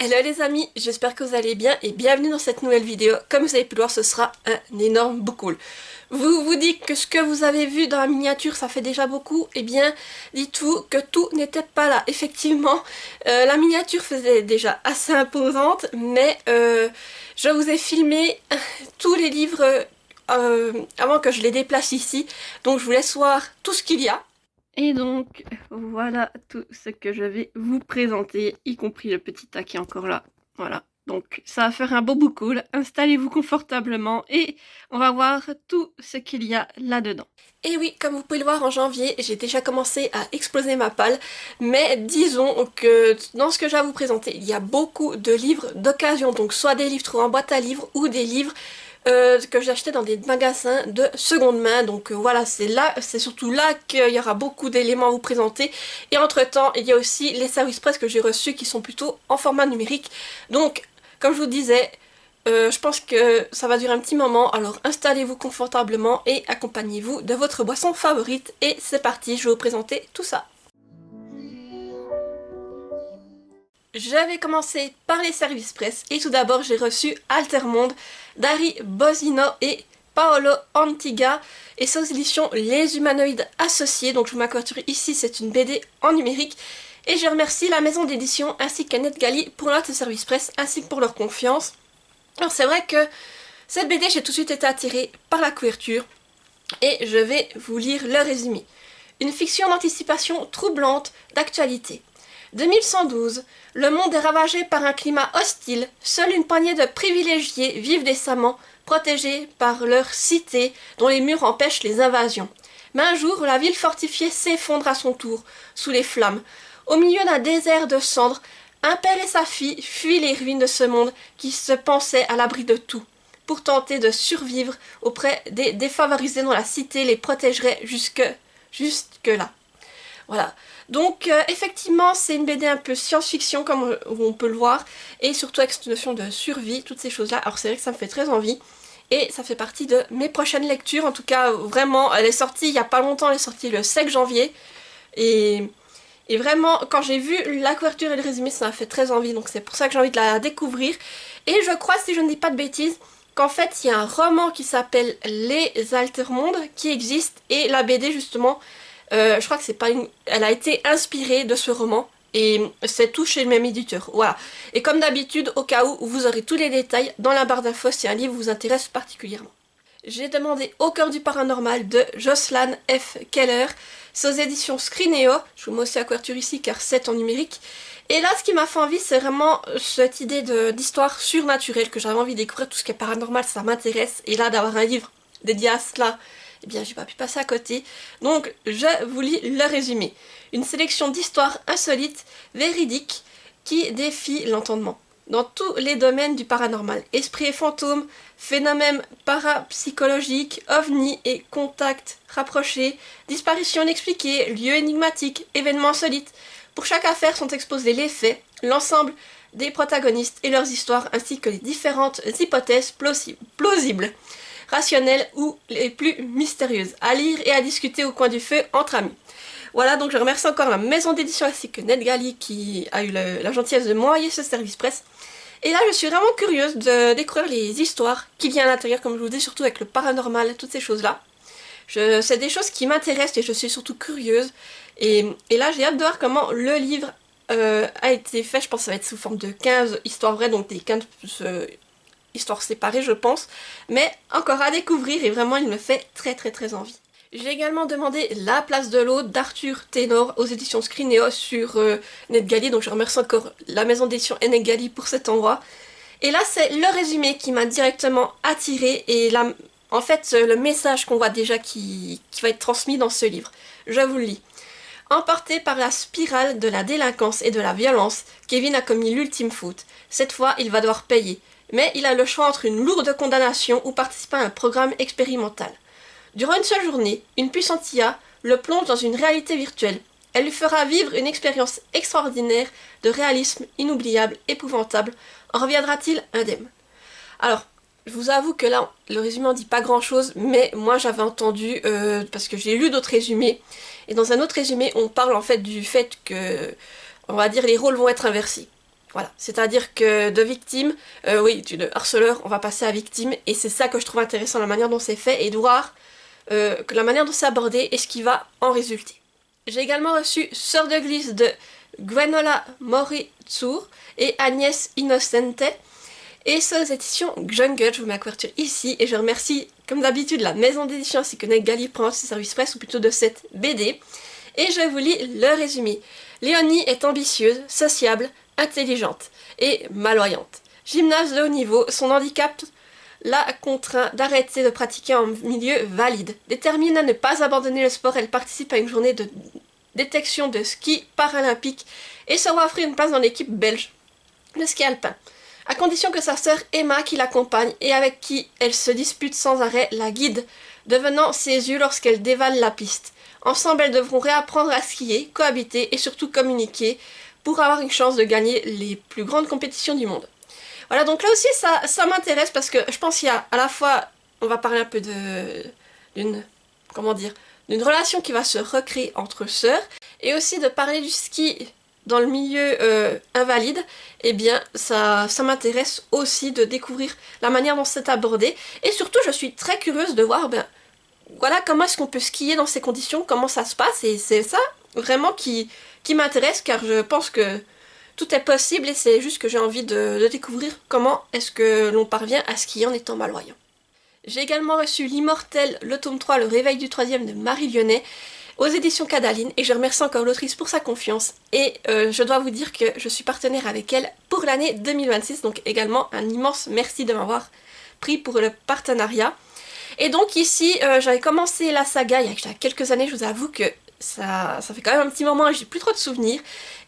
Hello les amis, j'espère que vous allez bien et bienvenue dans cette nouvelle vidéo. Comme vous avez pu le voir, ce sera un énorme book haul. Vous vous dites que ce que vous avez vu dans la miniature, ça fait déjà beaucoup? Eh bien, dites-vous que tout n'était pas là. Effectivement, la miniature faisait déjà assez imposante, mais je vous ai filmé tous les livres avant que je les déplace ici. Donc je vous laisse voir tout ce qu'il y a. Et donc, voilà tout ce que je vais vous présenter, y compris le petit tas qui est encore là. Voilà, donc ça va faire un beau book haul. Installez-vous confortablement et on va voir tout ce qu'il y a là-dedans. Et oui, comme vous pouvez le voir, en janvier, j'ai déjà commencé à exploser ma palle, mais disons que dans ce que j'ai à vous présenter, il y a beaucoup de livres d'occasion, donc soit des livres trouvés en boîte à livres ou des livres que j'ai acheté dans des magasins de seconde main. Donc voilà, c'est surtout là qu'il y aura beaucoup d'éléments à vous présenter. Et entre-temps, il y a aussi les services presse que j'ai reçus qui sont plutôt en format numérique. Donc, comme je vous disais, je pense que ça va durer un petit moment, alors installez-vous confortablement et accompagnez-vous de votre boisson favorite. Et c'est parti, je vais vous présenter tout ça. Je vais commencer par les services presse et tout d'abord j'ai reçu Altermonde d'Ari Bosino et Paolo Antiga et c'est aux éditions Les Humanoïdes Associés. Donc je vous m'accorde ici, c'est une BD en numérique et je remercie la maison d'édition ainsi qu'à NetGalley pour notre service presse ainsi que pour leur confiance. Alors c'est vrai que cette BD, j'ai tout de suite été attirée par la couverture et je vais vous lire le résumé. Une fiction d'anticipation troublante d'actualité. 2112, le monde est ravagé par un climat hostile, seule une poignée de privilégiés vivent décemment, protégés par leur cité dont les murs empêchent les invasions. Mais un jour, la ville fortifiée s'effondre à son tour, sous les flammes. Au milieu d'un désert de cendres, un père et sa fille fuient les ruines de ce monde qui se pensait à l'abri de tout, pour tenter de survivre auprès des défavorisés dont la cité les protégerait jusque-là. Voilà. Donc effectivement c'est une BD un peu science-fiction comme on peut le voir et surtout avec cette notion de survie, toutes ces choses-là. Alors c'est vrai que ça me fait très envie et ça fait partie de mes prochaines lectures. En tout cas vraiment elle est sortie il n'y a pas longtemps, elle est sortie le 5 janvier et, et vraiment quand j'ai vu la couverture et le résumé ça m'a fait très envie, donc c'est pour ça que j'ai envie de la découvrir. Et je crois, si je ne dis pas de bêtises, qu'en fait il y a un roman qui s'appelle Les Altermondes qui existe et la BD justement je crois que c'est pas une... Elle a été inspirée de ce roman et c'est tout chez le même éditeur. Voilà. Et comme d'habitude, au cas où, vous aurez tous les détails dans la barre d'infos si un livre vous intéresse particulièrement. J'ai demandé Au cœur du paranormal de Jocelyn F. Keller. C'est aux éditions Scrineo. Je vous mets aussi la couverture ici car c'est en numérique. Et là, ce qui m'a fait envie, c'est vraiment cette idée d'histoire surnaturelle que j'avais envie de découvrir. Tout ce qui est paranormal, ça m'intéresse. Et là, d'avoir un livre dédié à cela, eh bien j'ai pas pu passer à côté. Donc je vous lis le résumé. Une sélection d'histoires insolites, véridiques, qui défient l'entendement. Dans tous les domaines du paranormal, esprits et fantômes, phénomènes parapsychologiques, ovnis et contacts rapprochés, disparitions inexpliquées, lieux énigmatiques, événements insolites. Pour chaque affaire sont exposés les faits, l'ensemble des protagonistes et leurs histoires, ainsi que les différentes hypothèses plausibles, rationnelles ou les plus mystérieuses, à lire et à discuter au coin du feu entre amis. Voilà, donc je remercie encore la maison d'édition ainsi que NetGalley qui a eu la gentillesse de m'envoyer ce service presse. Et là, je suis vraiment curieuse de découvrir les histoires qu'il y a à l'intérieur, comme je vous dis, surtout avec le paranormal, toutes ces choses-là. C'est des choses qui m'intéressent et je suis surtout curieuse. Et là, j'ai hâte de voir comment le livre a été fait. Je pense que ça va être sous forme de 15 histoires vraies, donc des 15 histoires séparées, je pense. Mais encore à découvrir et vraiment, il me fait très très très envie. J'ai également demandé La place de l'eau d'Arthur Taylor aux éditions Scrineo sur NetGalley, donc je remercie encore la maison d'édition NetGalley pour cet envoi. Et là, c'est le résumé qui m'a directement attirée et là, en fait, le message qu'on voit déjà qui va être transmis dans ce livre. Je vous le lis. Emporté par la spirale de la délinquance et de la violence, Kevin a commis l'ultime faute. Cette fois, il va devoir payer. Mais il a le choix entre une lourde condamnation ou participer à un programme expérimental. Durant une seule journée, une puissante IA le plonge dans une réalité virtuelle. Elle lui fera vivre une expérience extraordinaire de réalisme inoubliable, épouvantable. En reviendra-t-il indemne? Alors, je vous avoue que là, le résumé en dit pas grand-chose, mais moi j'avais entendu, parce que j'ai lu d'autres résumés, et dans un autre résumé, on parle en fait du fait que, on va dire, les rôles vont être inversés. Voilà, c'est-à-dire que de victime, de harceleur, on va passer à victime, et c'est ça que je trouve intéressant, la manière dont c'est fait, et de voir que la manière dont c'est abordé et ce qui va en résulter. J'ai également reçu Sœur de Glisse de Gwenola Moritsur et Agnès Innocente, et c'est aux éditions Jungle. Je vous mets la couverture ici, et je remercie, comme d'habitude, la maison d'édition ainsi que Negali pour ce service presse, ou plutôt de cette BD. Et je vous lis le résumé. Léonie est ambitieuse, sociable, intelligente et malvoyante. Gymnaste de haut niveau, son handicap l'a contraint d'arrêter de pratiquer en milieu valide. Déterminée à ne pas abandonner le sport, elle participe à une journée de détection de ski paralympique et se voit offrir une place dans l'équipe belge de ski alpin, à condition que sa sœur Emma, qui l'accompagne et avec qui elle se dispute sans arrêt, la guide, devenant ses yeux lorsqu'elle dévale la piste. Ensemble, elles devront réapprendre à skier, cohabiter et surtout communiquer pour avoir une chance de gagner les plus grandes compétitions du monde. Voilà, donc là aussi ça m'intéresse parce que je pense qu'il y a à la fois, on va parler un peu d'une relation qui va se recréer entre sœurs, et aussi de parler du ski dans le milieu invalide. Eh bien ça m'intéresse aussi de découvrir la manière dont c'est abordé, et surtout je suis très curieuse de voir voilà comment est-ce qu'on peut skier dans ces conditions, comment ça se passe, et c'est ça vraiment qui m'intéresse, car je pense que tout est possible et c'est juste que j'ai envie de découvrir comment est-ce que l'on parvient à skier en étant malvoyant. J'ai également reçu L'Immortel, le tome 3, le réveil du troisième de Marie Lyonnais, aux éditions Cadaline, et je remercie encore l'autrice pour sa confiance, et je dois vous dire que je suis partenaire avec elle pour l'année 2026, donc également un immense merci de m'avoir pris pour le partenariat. Et donc ici, j'avais commencé la saga il y a quelques années, je vous avoue que ça fait quand même un petit moment et j'ai plus trop de souvenirs.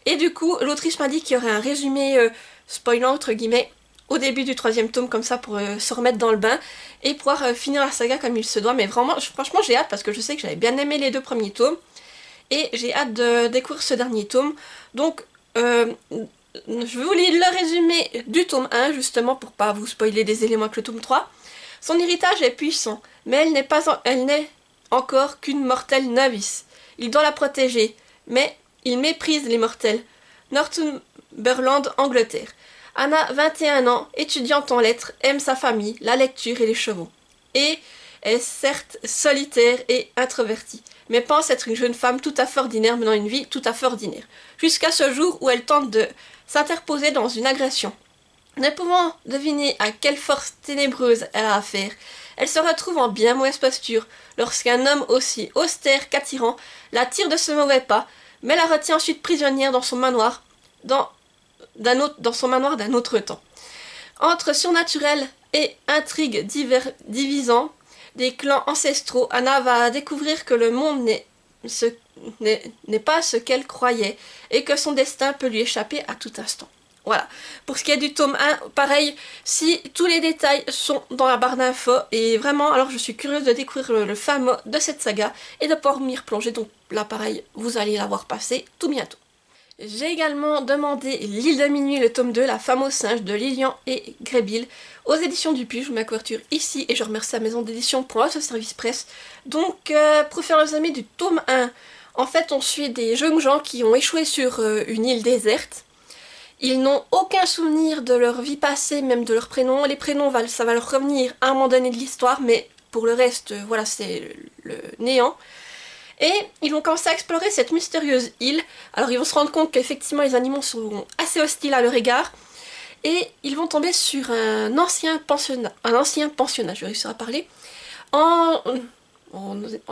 Et du coup, l'autrice m'a dit qu'il y aurait un résumé spoilant entre guillemets au début du troisième tome, comme ça pour se remettre dans le bain et pouvoir finir la saga comme il se doit. Mais vraiment, franchement j'ai hâte parce que je sais que j'avais bien aimé les deux premiers tomes et j'ai hâte de découvrir ce dernier tome. Donc je vous lis le résumé du tome 1 justement pour pas vous spoiler des éléments avec le tome 3. Son héritage est puissant, mais elle n'est encore qu'une mortelle novice. Il doit la protéger, mais il méprise les mortels. Northumberland, Angleterre. Anna, 21 ans, étudiante en lettres, aime sa famille, la lecture et les chevaux. Et est certes solitaire et introvertie, mais pense être une jeune femme tout à fait ordinaire menant une vie tout à fait ordinaire. Jusqu'à ce jour où elle tente de s'interposer dans une agression. Ne pouvant deviner à quelle force ténébreuse elle a affaire, elle se retrouve en bien mauvaise posture lorsqu'un homme aussi austère qu'attirant la tire de ce mauvais pas, mais la retient ensuite prisonnière dans son manoir d'un autre temps. Entre surnaturel et intrigues divisant des clans ancestraux, Anna va découvrir que le monde n'est pas ce qu'elle croyait et que son destin peut lui échapper à tout instant. Voilà. Pour ce qui est du tome 1, pareil, si tous les détails sont dans la barre d'infos, et vraiment, alors je suis curieuse de découvrir le fameux de cette saga et de pouvoir m'y replonger, donc là pareil, vous allez l'avoir passé tout bientôt. J'ai également demandé L'île de minuit, le tome 2, La femme au singe de Lilian et Grébille, aux éditions du Puy. Je vous mets la couverture ici et je remercie la maison d'édition pour ce service presse. Donc, pour faire les amis du tome 1, en fait on suit des jeunes gens qui ont échoué sur une île déserte. Ils n'ont aucun souvenir de leur vie passée, même de leurs prénoms. Les prénoms, ça va leur revenir à un moment donné de l'histoire, mais pour le reste, voilà, c'est le néant. Et ils vont commencer à explorer cette mystérieuse île. Alors ils vont se rendre compte qu'effectivement les animaux sont assez hostiles à leur égard. Et ils vont tomber sur un ancien pensionnat, je vais réussir à parler. En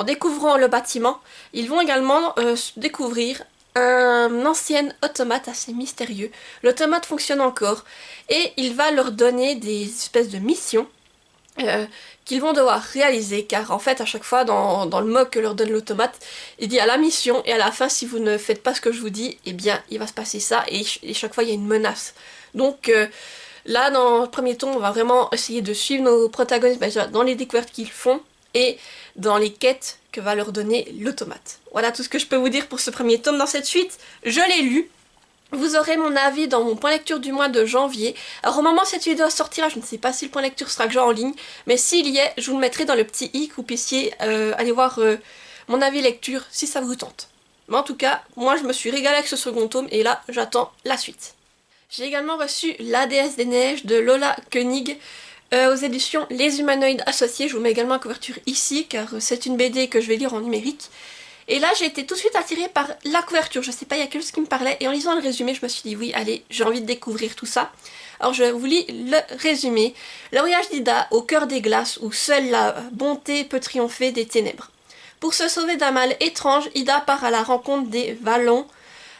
découvrant le bâtiment, ils vont également découvrir un ancien automate assez mystérieux. L'automate fonctionne encore et il va leur donner des espèces de missions qu'ils vont devoir réaliser, car en fait à chaque fois dans le mot que leur donne l'automate, il dit à la mission et à la fin si vous ne faites pas ce que je vous dis, eh bien il va se passer ça, et chaque fois il y a une menace. Donc là dans le premier tome on va vraiment essayer de suivre nos protagonistes dans les découvertes qu'ils font et dans les quêtes que va leur donner l'automate. Voilà tout ce que je peux vous dire pour ce premier tome. Dans cette suite, je l'ai lu. Vous aurez mon avis dans mon point lecture du mois de janvier. Alors au moment où cette vidéo sortira, je ne sais pas si le point lecture sera déjà en ligne, mais s'il y est, je vous le mettrai dans le petit i que vous puissiez aller voir mon avis lecture si ça vous tente. Mais en tout cas, moi je me suis régalée avec ce second tome et là, j'attends la suite. J'ai également reçu La déesse des neiges de Lola Koenig aux éditions Les Humanoïdes Associés. Je vous mets également la couverture ici car c'est une BD que je vais lire en numérique. Et là j'ai été tout de suite attirée par la couverture, je sais pas, il y a quelque chose qui me parlait et en lisant le résumé je me suis dit oui allez j'ai envie de découvrir tout ça. Alors je vous lis le résumé. Le voyage d'Ida au cœur des glaces où seule la bonté peut triompher des ténèbres. Pour se sauver d'un mal étrange, Ida part à la rencontre des Vallons,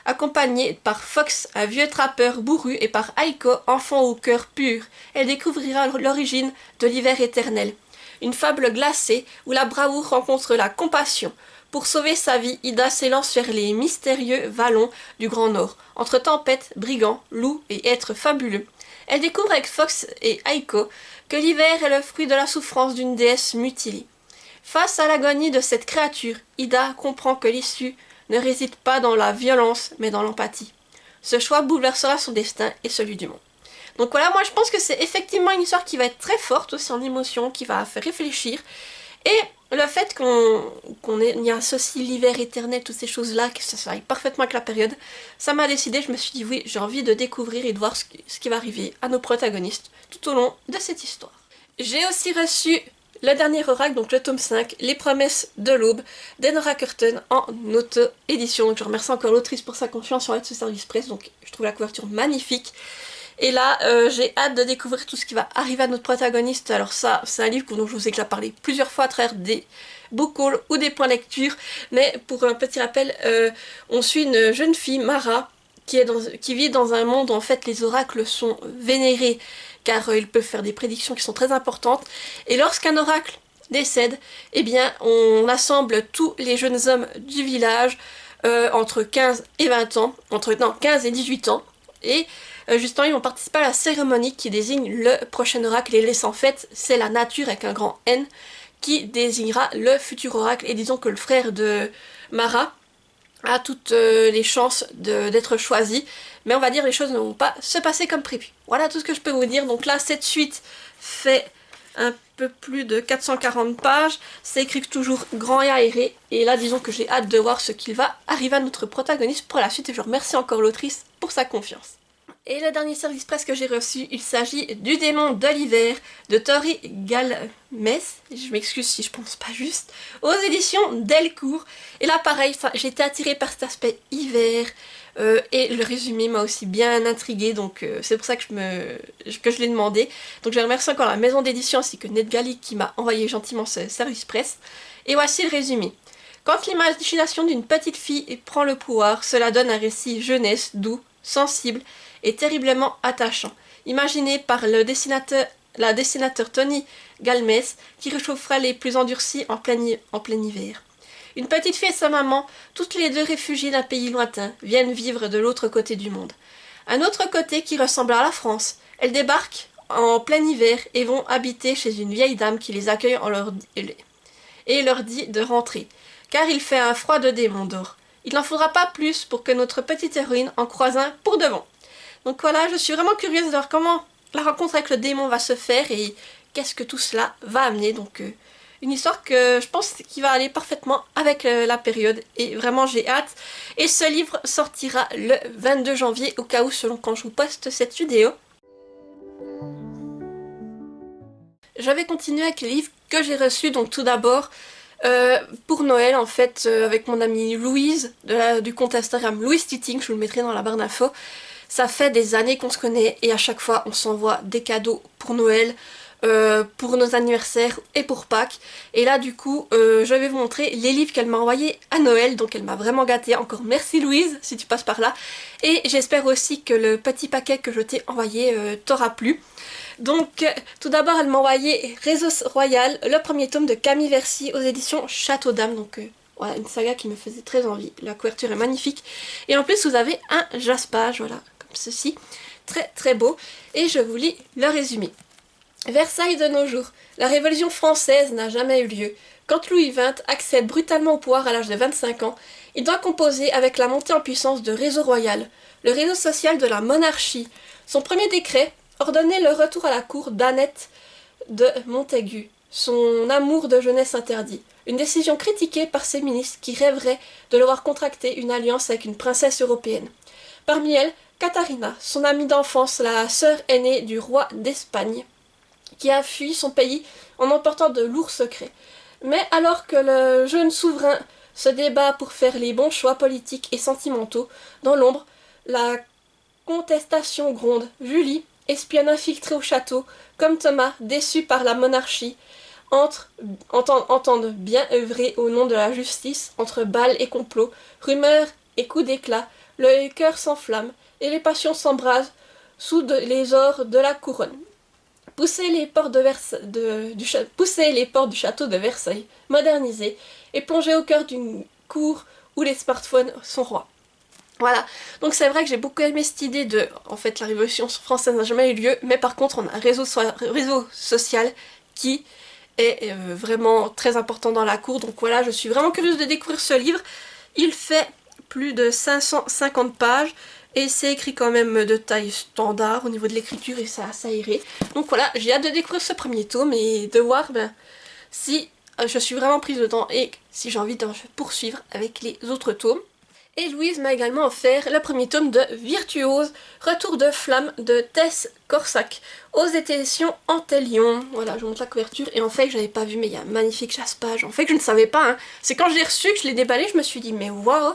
accompagnée par Fox, un vieux trappeur bourru, et par Aiko, enfant au cœur pur. Elle découvrira l'origine de l'hiver éternel. Une fable glacée où la bravoure rencontre la compassion. Pour sauver sa vie, Ida s'élance vers les mystérieux vallons du Grand Nord, entre tempêtes, brigands, loups et êtres fabuleux. Elle découvre avec Fox et Aiko que l'hiver est le fruit de la souffrance d'une déesse mutilée. Face à l'agonie de cette créature, Ida comprend que l'issue ne réside pas dans la violence, mais dans l'empathie. Ce choix bouleversera son destin et celui du monde. Donc voilà, moi je pense que c'est effectivement une histoire qui va être très forte aussi en émotion, qui va faire réfléchir. Et le fait qu'on y associe l'hiver éternel, toutes ces choses-là, que ça aille parfaitement avec la période, ça m'a décidé, je me suis dit oui, j'ai envie de découvrir et de voir ce qui va arriver à nos protagonistes tout au long de cette histoire. J'ai aussi reçu le dernier oracle, donc le tome 5, Les promesses de l'aube, d'Enora Curtin en auto-édition. Donc je remercie encore l'autrice pour sa confiance en ce service presse, donc je trouve la couverture magnifique. Et là, j'ai hâte de découvrir tout ce qui va arriver à notre protagoniste. Alors ça, c'est un livre dont je vous ai déjà parlé plusieurs fois à travers des book hauls ou des points lecture. Mais pour un petit rappel, on suit une jeune fille, Mara, qui vit dans un monde où en fait les oracles sont vénérés car ils peuvent faire des prédictions qui sont très importantes. Et lorsqu'un oracle décède, eh bien on assemble tous les jeunes hommes du village entre 15 et 20 ans, entre 15 et 18 ans. Et justement, ils vont participer à la cérémonie qui désigne le prochain oracle. Et les en fait, c'est la nature avec un grand N qui désignera le futur oracle. Et disons que le frère de Mara a toutes les chances d'être choisi. Mais on va dire les choses ne vont pas se passer comme prévu. Voilà tout ce que je peux vous dire. Donc là, cette suite fait un peu plus de 440 pages. C'est écrit toujours grand et aéré. Et là, disons que j'ai hâte de voir ce qu'il va arriver à notre protagoniste pour la suite. Et je remercie encore l'autrice pour sa confiance. Et le dernier service presse que j'ai reçu, il s'agit du démon de l'hiver de Tori Galmes, je m'excuse si je prononce pas juste, aux éditions Delcourt. Et là pareil, j'ai été attirée par cet aspect hiver et le résumé m'a aussi bien intriguée, donc c'est pour ça que je l'ai demandé. Donc je remercie encore la maison d'édition ainsi que NetGalley qui m'a envoyé gentiment ce service presse. Et voici le résumé. Quand l'imagination d'une petite fille prend le pouvoir, cela donne un récit jeunesse, doux, sensible et terriblement attachant, imaginé par la dessinateur Tony Galmes, qui réchauffera les plus endurcis en plein hiver. Une petite fille et sa maman, toutes les deux réfugiées d'un pays lointain, viennent vivre de l'autre côté du monde. Un autre côté qui ressemble à la France. Elles débarquent en plein hiver et vont habiter chez une vieille dame qui les accueille et leur dit de rentrer, car il fait un froid de démon d'or. Il n'en faudra pas plus pour que notre petite héroïne en croise un pour de bon. Donc voilà, je suis vraiment curieuse de voir comment la rencontre avec le démon va se faire et qu'est-ce que tout cela va amener. Donc une histoire que je pense qui va aller parfaitement avec la période et vraiment j'ai hâte. Et ce livre sortira le 22 janvier au cas où selon quand je vous poste cette vidéo. Je vais continuer avec les livres que j'ai reçus. Donc tout d'abord pour Noël en fait avec mon amie Louise du compte Instagram Louise Titting, je vous le mettrai dans la barre d'infos. Ça fait des années qu'on se connaît et à chaque fois on s'envoie des cadeaux pour Noël, pour nos anniversaires et pour Pâques. Et là du coup je vais vous montrer les livres qu'elle m'a envoyés à Noël, donc elle m'a vraiment gâtée. Encore merci Louise si tu passes par là. Et j'espère aussi que le petit paquet que je t'ai envoyé t'aura plu. Donc tout d'abord elle m'a envoyé Réseau Royal, le premier tome de Camille Versier aux éditions Château d'Âme. Donc voilà, une saga qui me faisait très envie. La couverture est magnifique. Et en plus vous avez un jaspage, voilà, comme ceci. Très très beau. Et je vous lis le résumé. Versailles de nos jours. La Révolution française n'a jamais eu lieu. Quand Louis XX accède brutalement au pouvoir à l'âge de 25 ans, il doit composer avec la montée en puissance de Réseau Royal, le réseau social de la monarchie. Son premier décret ordonnait le retour à la cour d'Annette de Montaigu, son amour de jeunesse interdit. Une décision critiquée par ses ministres qui rêveraient de le voir contracter une alliance avec une princesse européenne. Parmi elles, Katharina, son amie d'enfance, la sœur aînée du roi d'Espagne, qui a fui son pays en emportant de lourds secrets. Mais alors que le jeune souverain se débat pour faire les bons choix politiques et sentimentaux, dans l'ombre, la contestation gronde. Julie, espionne infiltrée au château, comme Thomas, déçu par la monarchie, entendent bien œuvrer au nom de la justice, entre balles et complots, rumeurs et coups d'éclat, le cœur s'enflamme et les passions s'embrasent sous les ors de la couronne. Poussez les portes du château de Versailles, modernisé, et plongez au cœur d'une cour où les smartphones sont rois. Voilà, donc c'est vrai que j'ai beaucoup aimé cette idée de, en fait, la Révolution française n'a jamais eu lieu, mais par contre on a un réseau social qui est vraiment très important dans la cour, donc voilà, je suis vraiment curieuse de découvrir ce livre. Il fait plus de 550 pages, et c'est écrit quand même de taille standard au niveau de l'écriture et ça irait. Donc voilà, j'ai hâte de découvrir ce premier tome et de voir si je suis vraiment prise dedans et si j'ai envie de poursuivre avec les autres tomes. Et Louise m'a également offert le premier tome de Virtuose, Retour de flamme de Tess Corsac, aux éditions Antelion. Voilà, je vous montre la couverture et en fait je n'avais pas vu mais il y a un magnifique chasse-page. En fait je ne savais pas, hein. C'est quand je l'ai reçu que je l'ai déballé, je me suis dit mais waouh,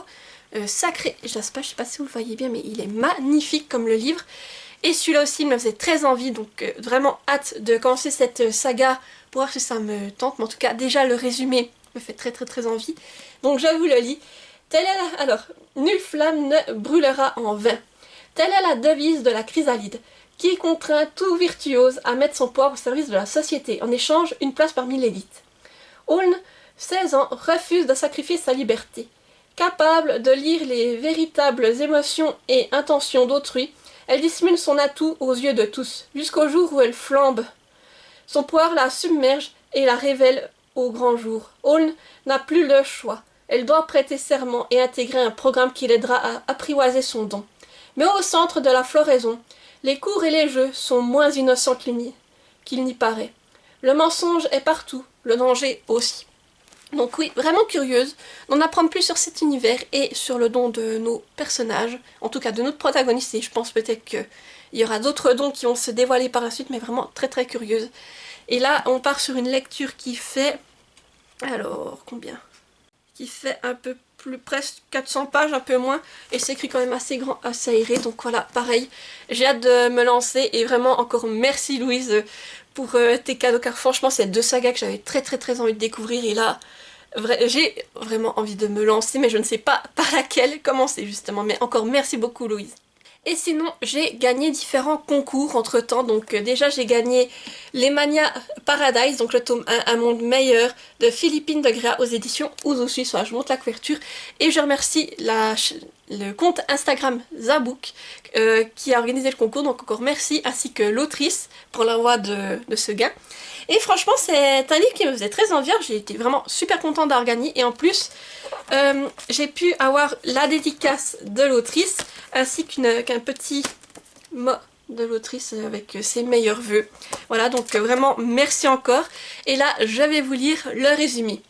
sacré chasse-page, je sais pas si vous le voyez bien mais il est magnifique comme le livre. Et celui-là aussi il me faisait très envie, donc vraiment hâte de commencer cette saga pour voir si ça me tente. Mais en tout cas déjà le résumé me fait très envie. Donc je vous le lis. Alors, nulle flamme ne brûlera en vain. Telle est la devise de la chrysalide, qui contraint tout virtuose à mettre son pouvoir au service de la société, en échange une place parmi l'élite. Aulne, 16 ans, refuse de sacrifier sa liberté. Capable de lire les véritables émotions et intentions d'autrui, elle dissimule son atout aux yeux de tous, jusqu'au jour où elle flambe. Son pouvoir la submerge et la révèle au grand jour. Aulne n'a plus le choix. Elle doit prêter serment et intégrer un programme qui l'aidera à apprivoiser son don. Mais au centre de la floraison, les cours et les jeux sont moins innocents qu'il n'y paraît. Le mensonge est partout, le danger aussi. Donc oui, vraiment curieuse d'en apprendre plus sur cet univers et sur le don de nos personnages, en tout cas de notre protagoniste, et je pense peut-être qu'il y aura d'autres dons qui vont se dévoiler par la suite, mais vraiment très curieuse. Et là, on part sur une lecture qui fait... Alors, combien ? Qui fait un peu plus, presque 400 pages, un peu moins, et c'est écrit quand même assez grand, assez aéré, donc voilà, pareil, j'ai hâte de me lancer, et vraiment encore merci Louise pour tes cadeaux, car franchement c'est deux sagas que j'avais très envie de découvrir, et là, j'ai vraiment envie de me lancer, mais je ne sais pas par laquelle commencer justement, mais encore merci beaucoup Louise. Et sinon, j'ai gagné différents concours entre temps. Donc déjà, j'ai gagné Les Mania Paradise, donc le tome 1, Un monde meilleur, de Philippine de Gréa aux éditions Ouzo Suisse. Voilà, je vous montre la couverture. Et je remercie le compte Instagram Zabouk qui a organisé le concours. Donc encore merci, ainsi que l'autrice pour l'envoi de ce gain. Et franchement, c'est un livre qui me faisait très envie. J'ai été vraiment super contente d'avoir gagné. Et en plus, j'ai pu avoir la dédicace de l'autrice, ainsi qu'un petit mot de l'autrice avec ses meilleurs vœux. Voilà, donc vraiment merci encore. Et là, je vais vous lire le résumé.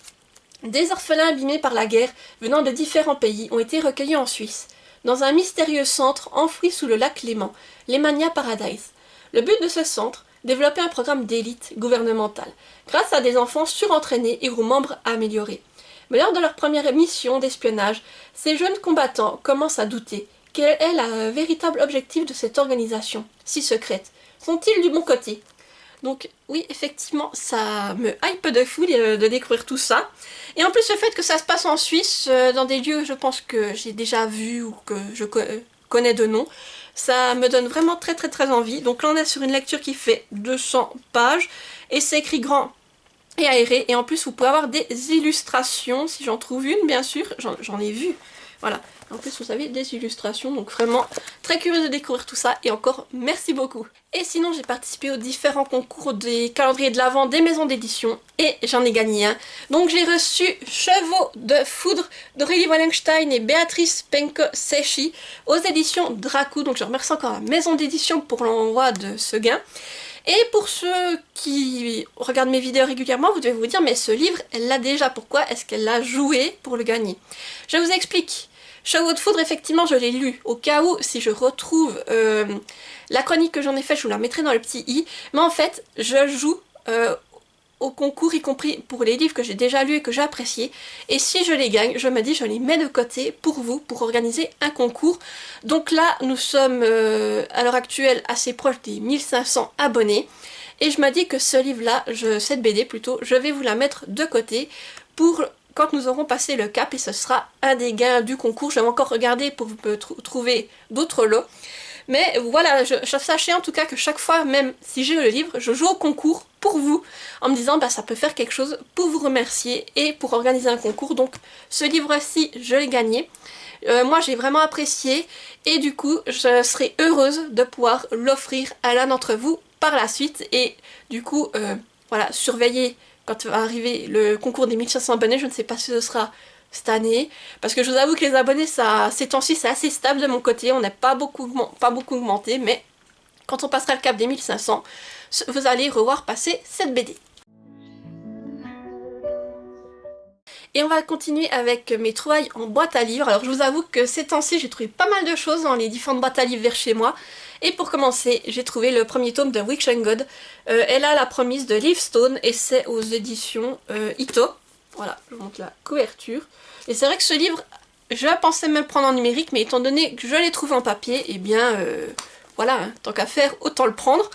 Des orphelins abîmés par la guerre venant de différents pays ont été recueillis en Suisse, dans un mystérieux centre enfoui sous le lac Léman, les Mania Paradise. Le but de ce centre, développer un programme d'élite gouvernementale, grâce à des enfants surentraînés et aux membres améliorés. Mais lors de leur première mission d'espionnage, ces jeunes combattants commencent à douter. Quel est le véritable objectif de cette organisation, si secrète? Sont-ils du bon côté? Donc oui, effectivement, ça me hype de fou de découvrir tout ça. Et en plus, le fait que ça se passe en Suisse, dans des lieux, je pense que j'ai déjà vu ou que je connais de nom, ça me donne vraiment très envie. Donc là, on est sur une lecture qui fait 200 pages, et c'est écrit grand et aéré. Et en plus, vous pouvez avoir des illustrations, si j'en trouve une, bien sûr, j'en ai vu. Voilà. En plus, vous avez des illustrations, donc vraiment très curieuse de découvrir tout ça, et encore merci beaucoup. Et sinon, j'ai participé aux différents concours des calendriers de l'Avent des maisons d'édition, et j'en ai gagné un. Donc j'ai reçu Chevaux de foudre d'Aurélie Wallenstein et Béatrice Penko-Sechi aux éditions Dracou, donc je remercie encore la maison d'édition pour l'envoi de ce gain. Et pour ceux qui regardent mes vidéos régulièrement, vous devez vous dire, mais ce livre, elle l'a déjà, pourquoi est-ce qu'elle l'a joué pour le gagner? Je vous explique. Chevaux de foudre, effectivement, je l'ai lu. Au cas où, si je retrouve la chronique que j'en ai faite, je vous la mettrai dans le petit i. Mais en fait, je joue au concours, y compris pour les livres que j'ai déjà lus et que j'ai appréciés. Et si je les gagne, je me dis, je les mets de côté pour vous, pour organiser un concours. Donc là, nous sommes à l'heure actuelle assez proches des 1500 abonnés. Et je me dis que ce livre-là, cette BD plutôt, je vais vous la mettre de côté pour quand nous aurons passé le cap, et ce sera un des gains du concours. Je vais encore regarder pour me trouver d'autres lots. Mais voilà, sachez en tout cas que chaque fois, même si j'ai le livre, je joue au concours pour vous, en me disant bah ça peut faire quelque chose pour vous remercier et pour organiser un concours. Donc ce livre-ci, je l'ai gagné. Moi j'ai vraiment apprécié et du coup je serai heureuse de pouvoir l'offrir à l'un d'entre vous par la suite. Et du coup, voilà, surveillez quand va arriver le concours des 1500 abonnés. Je ne sais pas si ce sera cette année, parce que je vous avoue que les abonnés, ces temps-ci, c'est assez stable de mon côté. On n'est pas beaucoup augmenté, mais quand on passera le cap des 1500, vous allez revoir passer cette BD. Et on va continuer avec mes trouvailles en boîte à livres. Alors je vous avoue que ces temps-ci, j'ai trouvé pas mal de choses dans les différentes boîtes à livres vers chez moi. Et pour commencer, j'ai trouvé le premier tome de Witch and God. Elle a la promise de Livestone et c'est aux éditions Ito. Voilà, je vous montre la couverture. Et c'est vrai que ce livre, je pensais même prendre en numérique, mais étant donné que je l'ai trouvé en papier, eh bien, voilà, hein, tant qu'à faire, autant le prendre.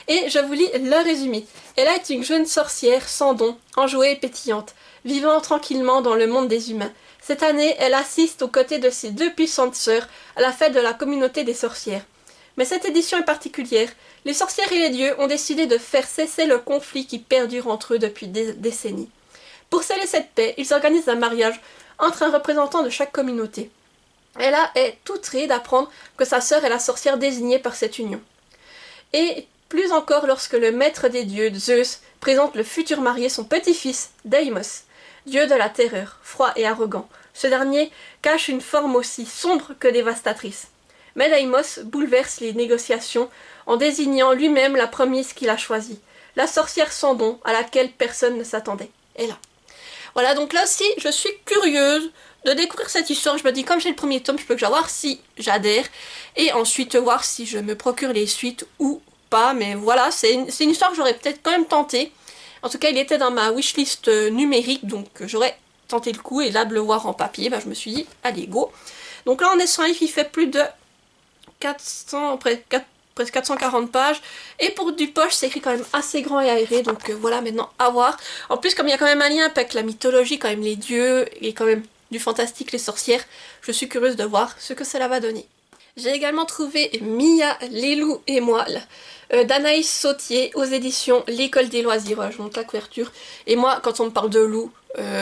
Et je vous lis le résumé. Elle est une jeune sorcière sans don, enjouée et pétillante, vivant tranquillement dans le monde des humains. Cette année, elle assiste aux côtés de ses deux puissantes sœurs à la fête de la communauté des sorcières. Mais cette édition est particulière. Les sorcières et les dieux ont décidé de faire cesser le conflit qui perdure entre eux depuis des décennies. Pour sceller cette paix, ils organisent un mariage entre un représentant de chaque communauté. Ella est outrée d'apprendre que sa sœur est la sorcière désignée par cette union. Et plus encore lorsque le maître des dieux, Zeus, présente le futur marié, son petit-fils, Deimos, dieu de la terreur, froid et arrogant. Ce dernier cache une forme aussi sombre que dévastatrice. Mais Deimos bouleverse les négociations en désignant lui-même la promise qu'il a choisie, la sorcière sans don à laquelle personne ne s'attendait. Ella. Voilà, donc là aussi, je suis curieuse de découvrir cette histoire. Je me dis, comme j'ai le premier tome, je peux déjà voir si j'adhère. Et ensuite, voir si je me procure les suites ou pas. Mais voilà, c'est une histoire que j'aurais peut-être quand même tenté. En tout cas, il était dans ma wishlist numérique, donc j'aurais tenté le coup. Et là, de le voir en papier, bah, je me suis dit, allez, go. Donc là, on est sur un livre qui fait plus de 400, presque 440 pages. Et pour du poche, c'est écrit quand même assez grand et aéré. Donc voilà, maintenant à voir. En plus, comme il y a quand même un lien avec la mythologie, quand même les dieux et quand même du fantastique, les sorcières, je suis curieuse de voir ce que cela va donner. J'ai également trouvé Mia, les loups et moi d'Anaïs Sautier aux éditions L'École des loisirs. Voilà, je vous montre la couverture. Et moi, quand on me parle de loups,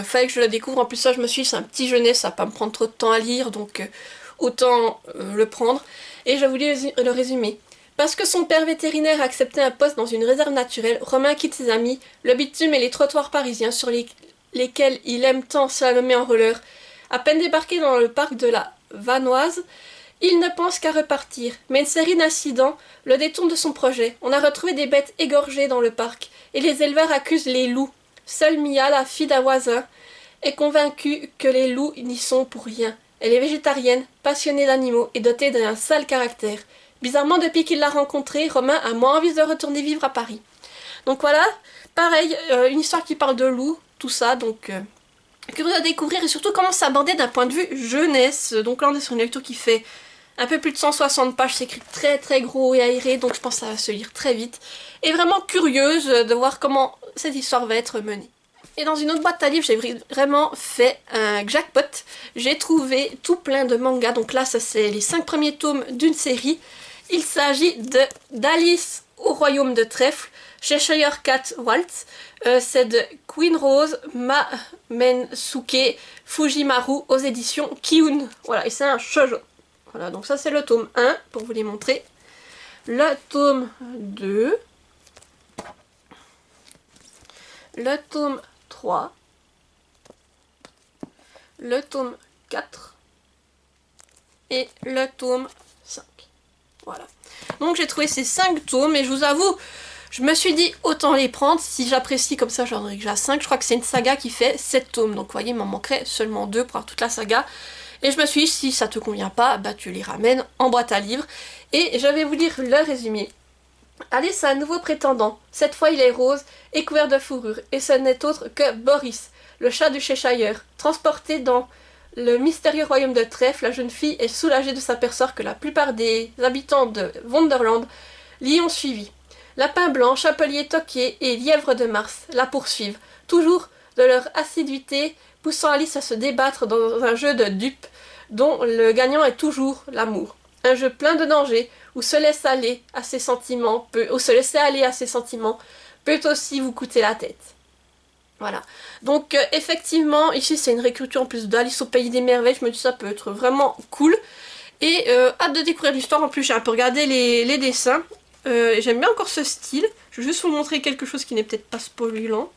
fallait que je la découvre. En plus, ça, je me suis dit, c'est un petit jeunesse, ça va pas me prendre trop de temps à lire, donc autant le prendre. Et je voulais le résumer. Parce que son père vétérinaire a accepté un poste dans une réserve naturelle, Romain quitte ses amis, le bitume et les trottoirs parisiens sur lesquels il aime tant slalomer en roller. À peine débarqué dans le parc de la Vanoise, il ne pense qu'à repartir. Mais une série d'incidents le détourne de son projet. On a retrouvé des bêtes égorgées dans le parc, et les éleveurs accusent les loups. Seule Mia, la fille d'un voisin, est convaincue que les loups n'y sont pour rien. Elle est végétarienne, passionnée d'animaux et dotée d'un sale caractère. Bizarrement, depuis qu'il l'a rencontrée, Romain a moins envie de retourner vivre à Paris. Donc voilà, pareil, une histoire qui parle de loups, tout ça, donc curieux à découvrir et surtout comment s'aborder d'un point de vue jeunesse. Donc là on est sur une lecture qui fait un peu plus de 160 pages, c'est écrit très très gros et aéré, donc je pense que ça va se lire très vite. Et vraiment curieuse de voir comment cette histoire va être menée. Et dans une autre boîte à livres, j'ai vraiment fait un jackpot. J'ai trouvé tout plein de mangas, donc là ça c'est les 5 premiers tomes d'une série. Il s'agit d'Alice au royaume de trèfle, Cheshire Cat Waltz. C'est de Queen Rose Mensuke Fujimaru aux éditions Kiun. Voilà, et c'est un shoujo. Voilà, donc ça c'est le tome 1 pour vous les montrer. Le tome 2. Le tome 3. Le tome 4. Et le tome 5. Voilà. Donc j'ai trouvé ces 5 tomes et je vous avoue, je me suis dit autant les prendre. Si j'apprécie comme ça, j'en aurais déjà 5. Je crois que c'est une saga qui fait 7 tomes. Donc vous voyez, il m'en manquerait seulement 2 pour avoir toute la saga. Et je me suis dit, si ça te convient pas, bah tu les ramènes en boîte à livres. Et je vais vous lire le résumé. Alice a un nouveau prétendant. Cette fois, il est rose et couvert de fourrure. Et ce n'est autre que Boris, le chat du Cheshire. Transporté dans le mystérieux royaume de Trèfle, la jeune fille est soulagée de s'apercevoir que la plupart des habitants de Wonderland l'y ont suivi. Lapin blanc, chapelier toqué et lièvre de Mars la poursuivent, toujours de leur assiduité, poussant Alice à se débattre dans un jeu de dupes dont le gagnant est toujours l'amour. Un jeu plein de dangers où se laisser aller à ses sentiments peut aussi vous coûter la tête. Voilà. Donc effectivement, ici c'est une réécriture en plus d'Alice au Pays des Merveilles. Je me dis ça peut être vraiment cool. Et hâte de découvrir l'histoire. En plus j'ai un peu regardé les dessins. J'aime bien encore ce style. Je vais juste vous montrer quelque chose qui n'est peut-être pas spoilant.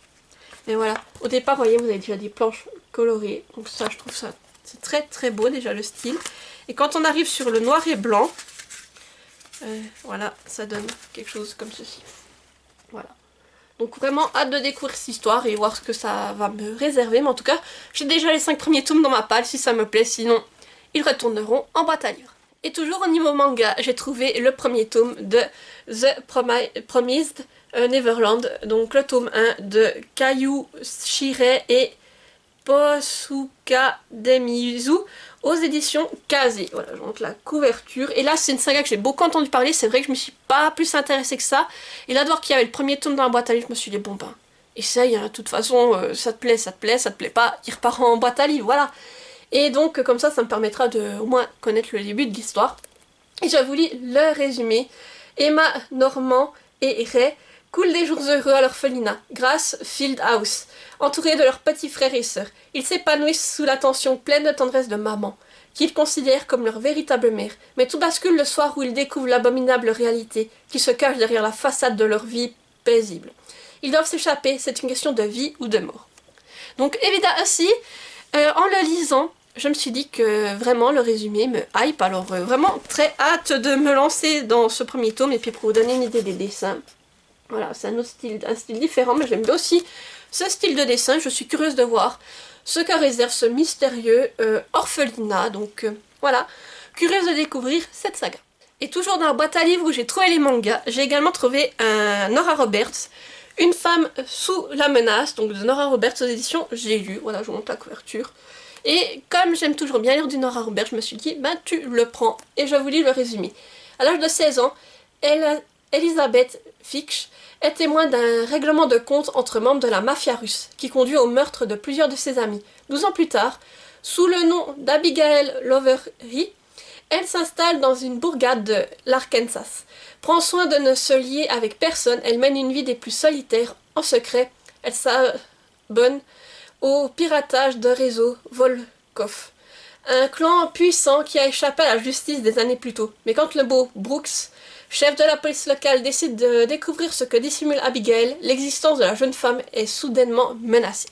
Mais voilà. Au départ, vous voyez, vous avez déjà des planches colorées. Donc ça, je trouve ça, c'est très très beau déjà le style. Et quand on arrive sur le noir et blanc, voilà, ça donne quelque chose comme ceci. Voilà. Donc vraiment hâte de découvrir cette histoire et voir ce que ça va me réserver. Mais en tout cas, j'ai déjà les 5 premiers tomes dans ma palle si ça me plaît. Sinon, ils retourneront en boîte à livres. Et toujours au niveau manga, j'ai trouvé le premier tome de The Promised Neverland. Donc le tome 1 de Kayu Shirei et Posuka Demizu aux éditions Kazé. Voilà, je montre la couverture. Et là, c'est une saga que j'ai beaucoup entendu parler. C'est vrai que je me suis pas plus intéressée que ça. Et là, de voir qu'il y avait le premier tome dans la boîte à livres, je me suis dit, bon ben, essaye, hein, de toute façon, ça te plaît, ça te plaît, ça te plaît pas, il repart en boîte à livres, voilà. Et donc, comme ça me permettra de au moins connaître le début de l'histoire. Et je vous lis le résumé. Emma, Normand et Ray coulent des jours heureux à l'orphelinat, Grass Field House, entourés de leurs petits frères et sœurs. Ils s'épanouissent sous l'attention pleine de tendresse de maman, qu'ils considèrent comme leur véritable mère. Mais tout bascule le soir où ils découvrent l'abominable réalité qui se cache derrière la façade de leur vie paisible. Ils doivent s'échapper, c'est une question de vie ou de mort. Donc évidemment aussi, en le lisant, je me suis dit que vraiment le résumé me hype, alors vraiment très hâte de me lancer dans ce premier tome. Et puis pour vous donner une idée des dessins, voilà, c'est un style différent, mais j'aime bien aussi ce style de dessin. Je suis curieuse de voir ce que réserve ce mystérieux orphelinat. Donc voilà, curieuse de découvrir cette saga. Et toujours dans la boîte à livres où j'ai trouvé les mangas, j'ai également trouvé un Nora Roberts, Une femme sous la menace, donc de Nora Roberts aux éditions J'ai lu. Voilà, je vous montre la couverture. Et comme j'aime toujours bien lire du Nora Roberts, je me suis dit, ben tu le prends. Et je vous lis le résumé. À l'âge de 16 ans, Elizabeth Fitch est témoin d'un règlement de compte entre membres de la mafia russe, qui conduit au meurtre de plusieurs de ses amis. 12 ans plus tard, sous le nom d'Abigail Lowery, elle s'installe dans une bourgade de l'Arkansas. Prend soin de ne se lier avec personne, elle mène une vie des plus solitaires. En secret, elle s'abonne au piratage de réseau Volkov, un clan puissant qui a échappé à la justice des années plus tôt. Mais quand le beau Brooks, chef de la police locale, décide de découvrir ce que dissimule Abigail, l'existence de la jeune femme est soudainement menacée.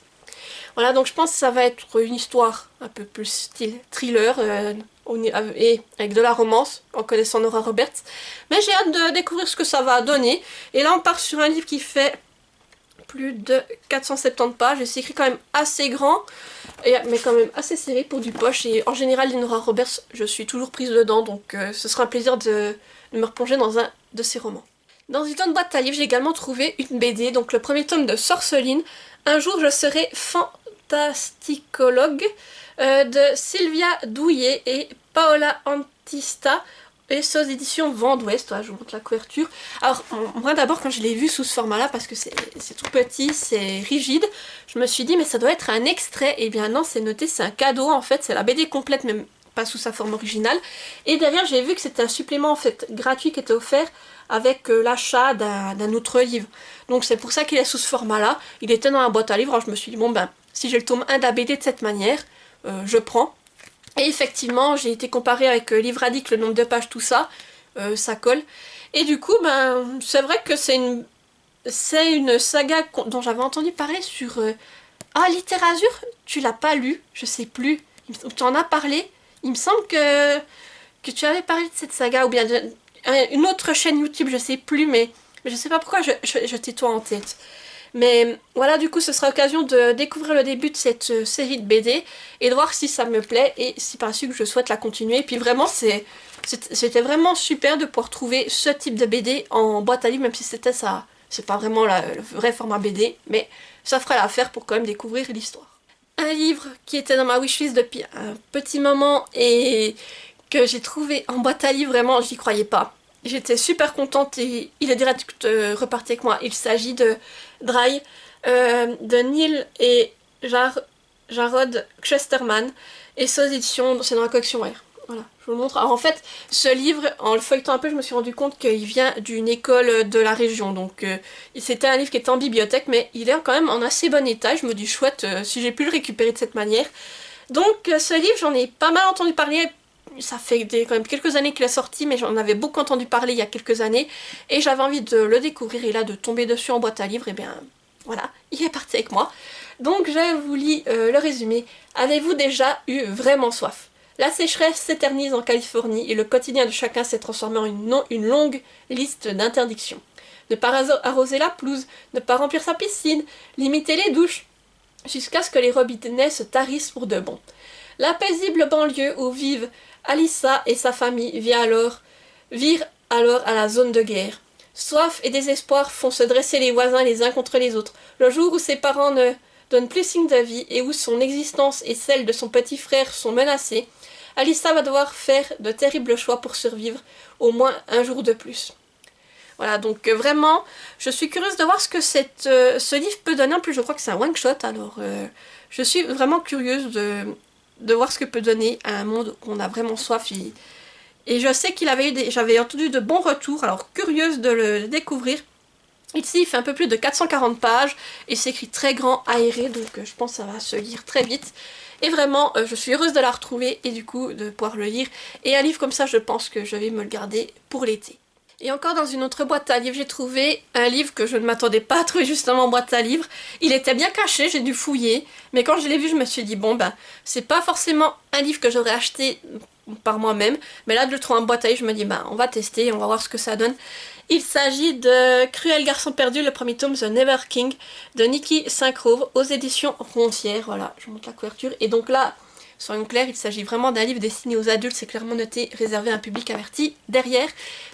Voilà, donc je pense que ça va être une histoire un peu plus style thriller et avec de la romance, en connaissant Nora Roberts. Mais j'ai hâte de découvrir ce que ça va donner. Et là, on part sur un livre qui fait plus de 470 pages, et c'est écrit quand même assez grand, mais quand même assez serré pour du poche. Et en général, les Nora Roberts, je suis toujours prise dedans, donc ce sera un plaisir de me replonger dans un de ses romans. Dans une autre boîte à livres, j'ai également trouvé une BD, donc le premier tome de Sorceline, Un jour je serai fantasticologue, de Sylvia Douillet et Paola Antista, et c'est aux éditions Vent d'Ouest. Voilà, je vous montre la couverture. Alors moi d'abord quand je l'ai vu sous ce format là, parce que c'est tout petit, c'est rigide, je me suis dit mais ça doit être un extrait. Et bien non, c'est noté, c'est un cadeau en fait, c'est la BD complète, même pas sous sa forme originale. Et derrière j'ai vu que c'était un supplément en fait gratuit qui était offert avec l'achat d'un autre livre. Donc c'est pour ça qu'il est sous ce format là. Il était dans la boîte à livres, alors je me suis dit bon ben si j'ai le tome 1 de la BD de cette manière, je prends. Et effectivement, j'ai été comparée avec Livradique, le nombre de pages, tout ça, ça colle. Et du coup, ben, c'est vrai que c'est une saga dont j'avais entendu parler sur... Ah, Littérazure, tu l'as pas lu, je sais plus. Tu en as parlé. Il me semble que tu avais parlé de cette saga, ou bien une autre chaîne YouTube, je sais plus, mais je sais pas pourquoi je t'ai toi en tête. Mais voilà, du coup ce sera l'occasion de découvrir le début de cette série de BD et de voir si ça me plaît et si par la suite je souhaite la continuer. Et puis vraiment c'était vraiment super de pouvoir trouver ce type de BD en boîte à livres, même si c'était ça, c'est pas vraiment le vrai format BD, mais ça ferait l'affaire pour quand même découvrir l'histoire. Un livre qui était dans ma wishlist depuis un petit moment et que j'ai trouvé en boîte à livres, vraiment j'y croyais pas. J'étais super contente et il est direct reparti avec moi. Il s'agit de Dry de Neil et Jarrod Chesterman et ses éditions, c'est dans la collection R. Voilà, je vous le montre. Alors en fait, ce livre, en le feuilletant un peu, je me suis rendu compte qu'il vient d'une école de la région. Donc c'était un livre qui était en bibliothèque, mais il est quand même en assez bon état. Je me dis chouette si j'ai pu le récupérer de cette manière. Donc ce livre, j'en ai pas mal entendu parler. Ça fait quand même quelques années qu'il est sorti, mais j'en avais beaucoup entendu parler il y a quelques années. Et j'avais envie de le découvrir et là de tomber dessus en boîte à livres, et bien voilà, il est parti avec moi. Donc je vous lis le résumé. Avez-vous déjà eu vraiment soif? La sécheresse s'éternise en Californie et le quotidien de chacun s'est transformé en une longue liste d'interdictions. Ne pas arroser la pelouse, ne pas remplir sa piscine, limiter les douches, jusqu'à ce que les robinets se tarissent pour de bon. La paisible banlieue où vivent Alyssa et sa famille virent alors à la zone de guerre. Soif et désespoir font se dresser les voisins les uns contre les autres. Le jour où ses parents ne donnent plus signe de vie et où son existence et celle de son petit frère sont menacées, Alyssa va devoir faire de terribles choix pour survivre au moins un jour de plus. Voilà, donc vraiment, je suis curieuse de voir ce que ce livre peut donner. En plus, je crois que c'est un one-shot, alors je suis vraiment curieuse de voir ce que peut donner à un monde où on a vraiment soif. Et je sais qu'il avait eu j'avais entendu de bons retours, alors curieuse de le découvrir. Ici, il fait un peu plus de 440 pages et c'est écrit très grand, aéré, donc je pense que ça va se lire très vite. Et vraiment, je suis heureuse de la retrouver et du coup de pouvoir le lire. Et un livre comme ça, je pense que je vais me le garder pour l'été. Et encore dans une autre boîte à livres, j'ai trouvé un livre que je ne m'attendais pas à trouver justement en boîte à livres. Il était bien caché, j'ai dû fouiller, mais quand je l'ai vu, je me suis dit, bon ben, c'est pas forcément un livre que j'aurais acheté par moi-même, mais là de le trouver en boîte à livres, je me dis, ben, on va tester, on va voir ce que ça donne. Il s'agit de Cruel Garçon Perdu, le premier tome, The Never King, de Nikki Saint-Crove, aux éditions Roncière. Voilà, je vous montre la couverture. Et donc là, soyons clairs, il s'agit vraiment d'un livre destiné aux adultes, c'est clairement noté réservé à un public averti derrière,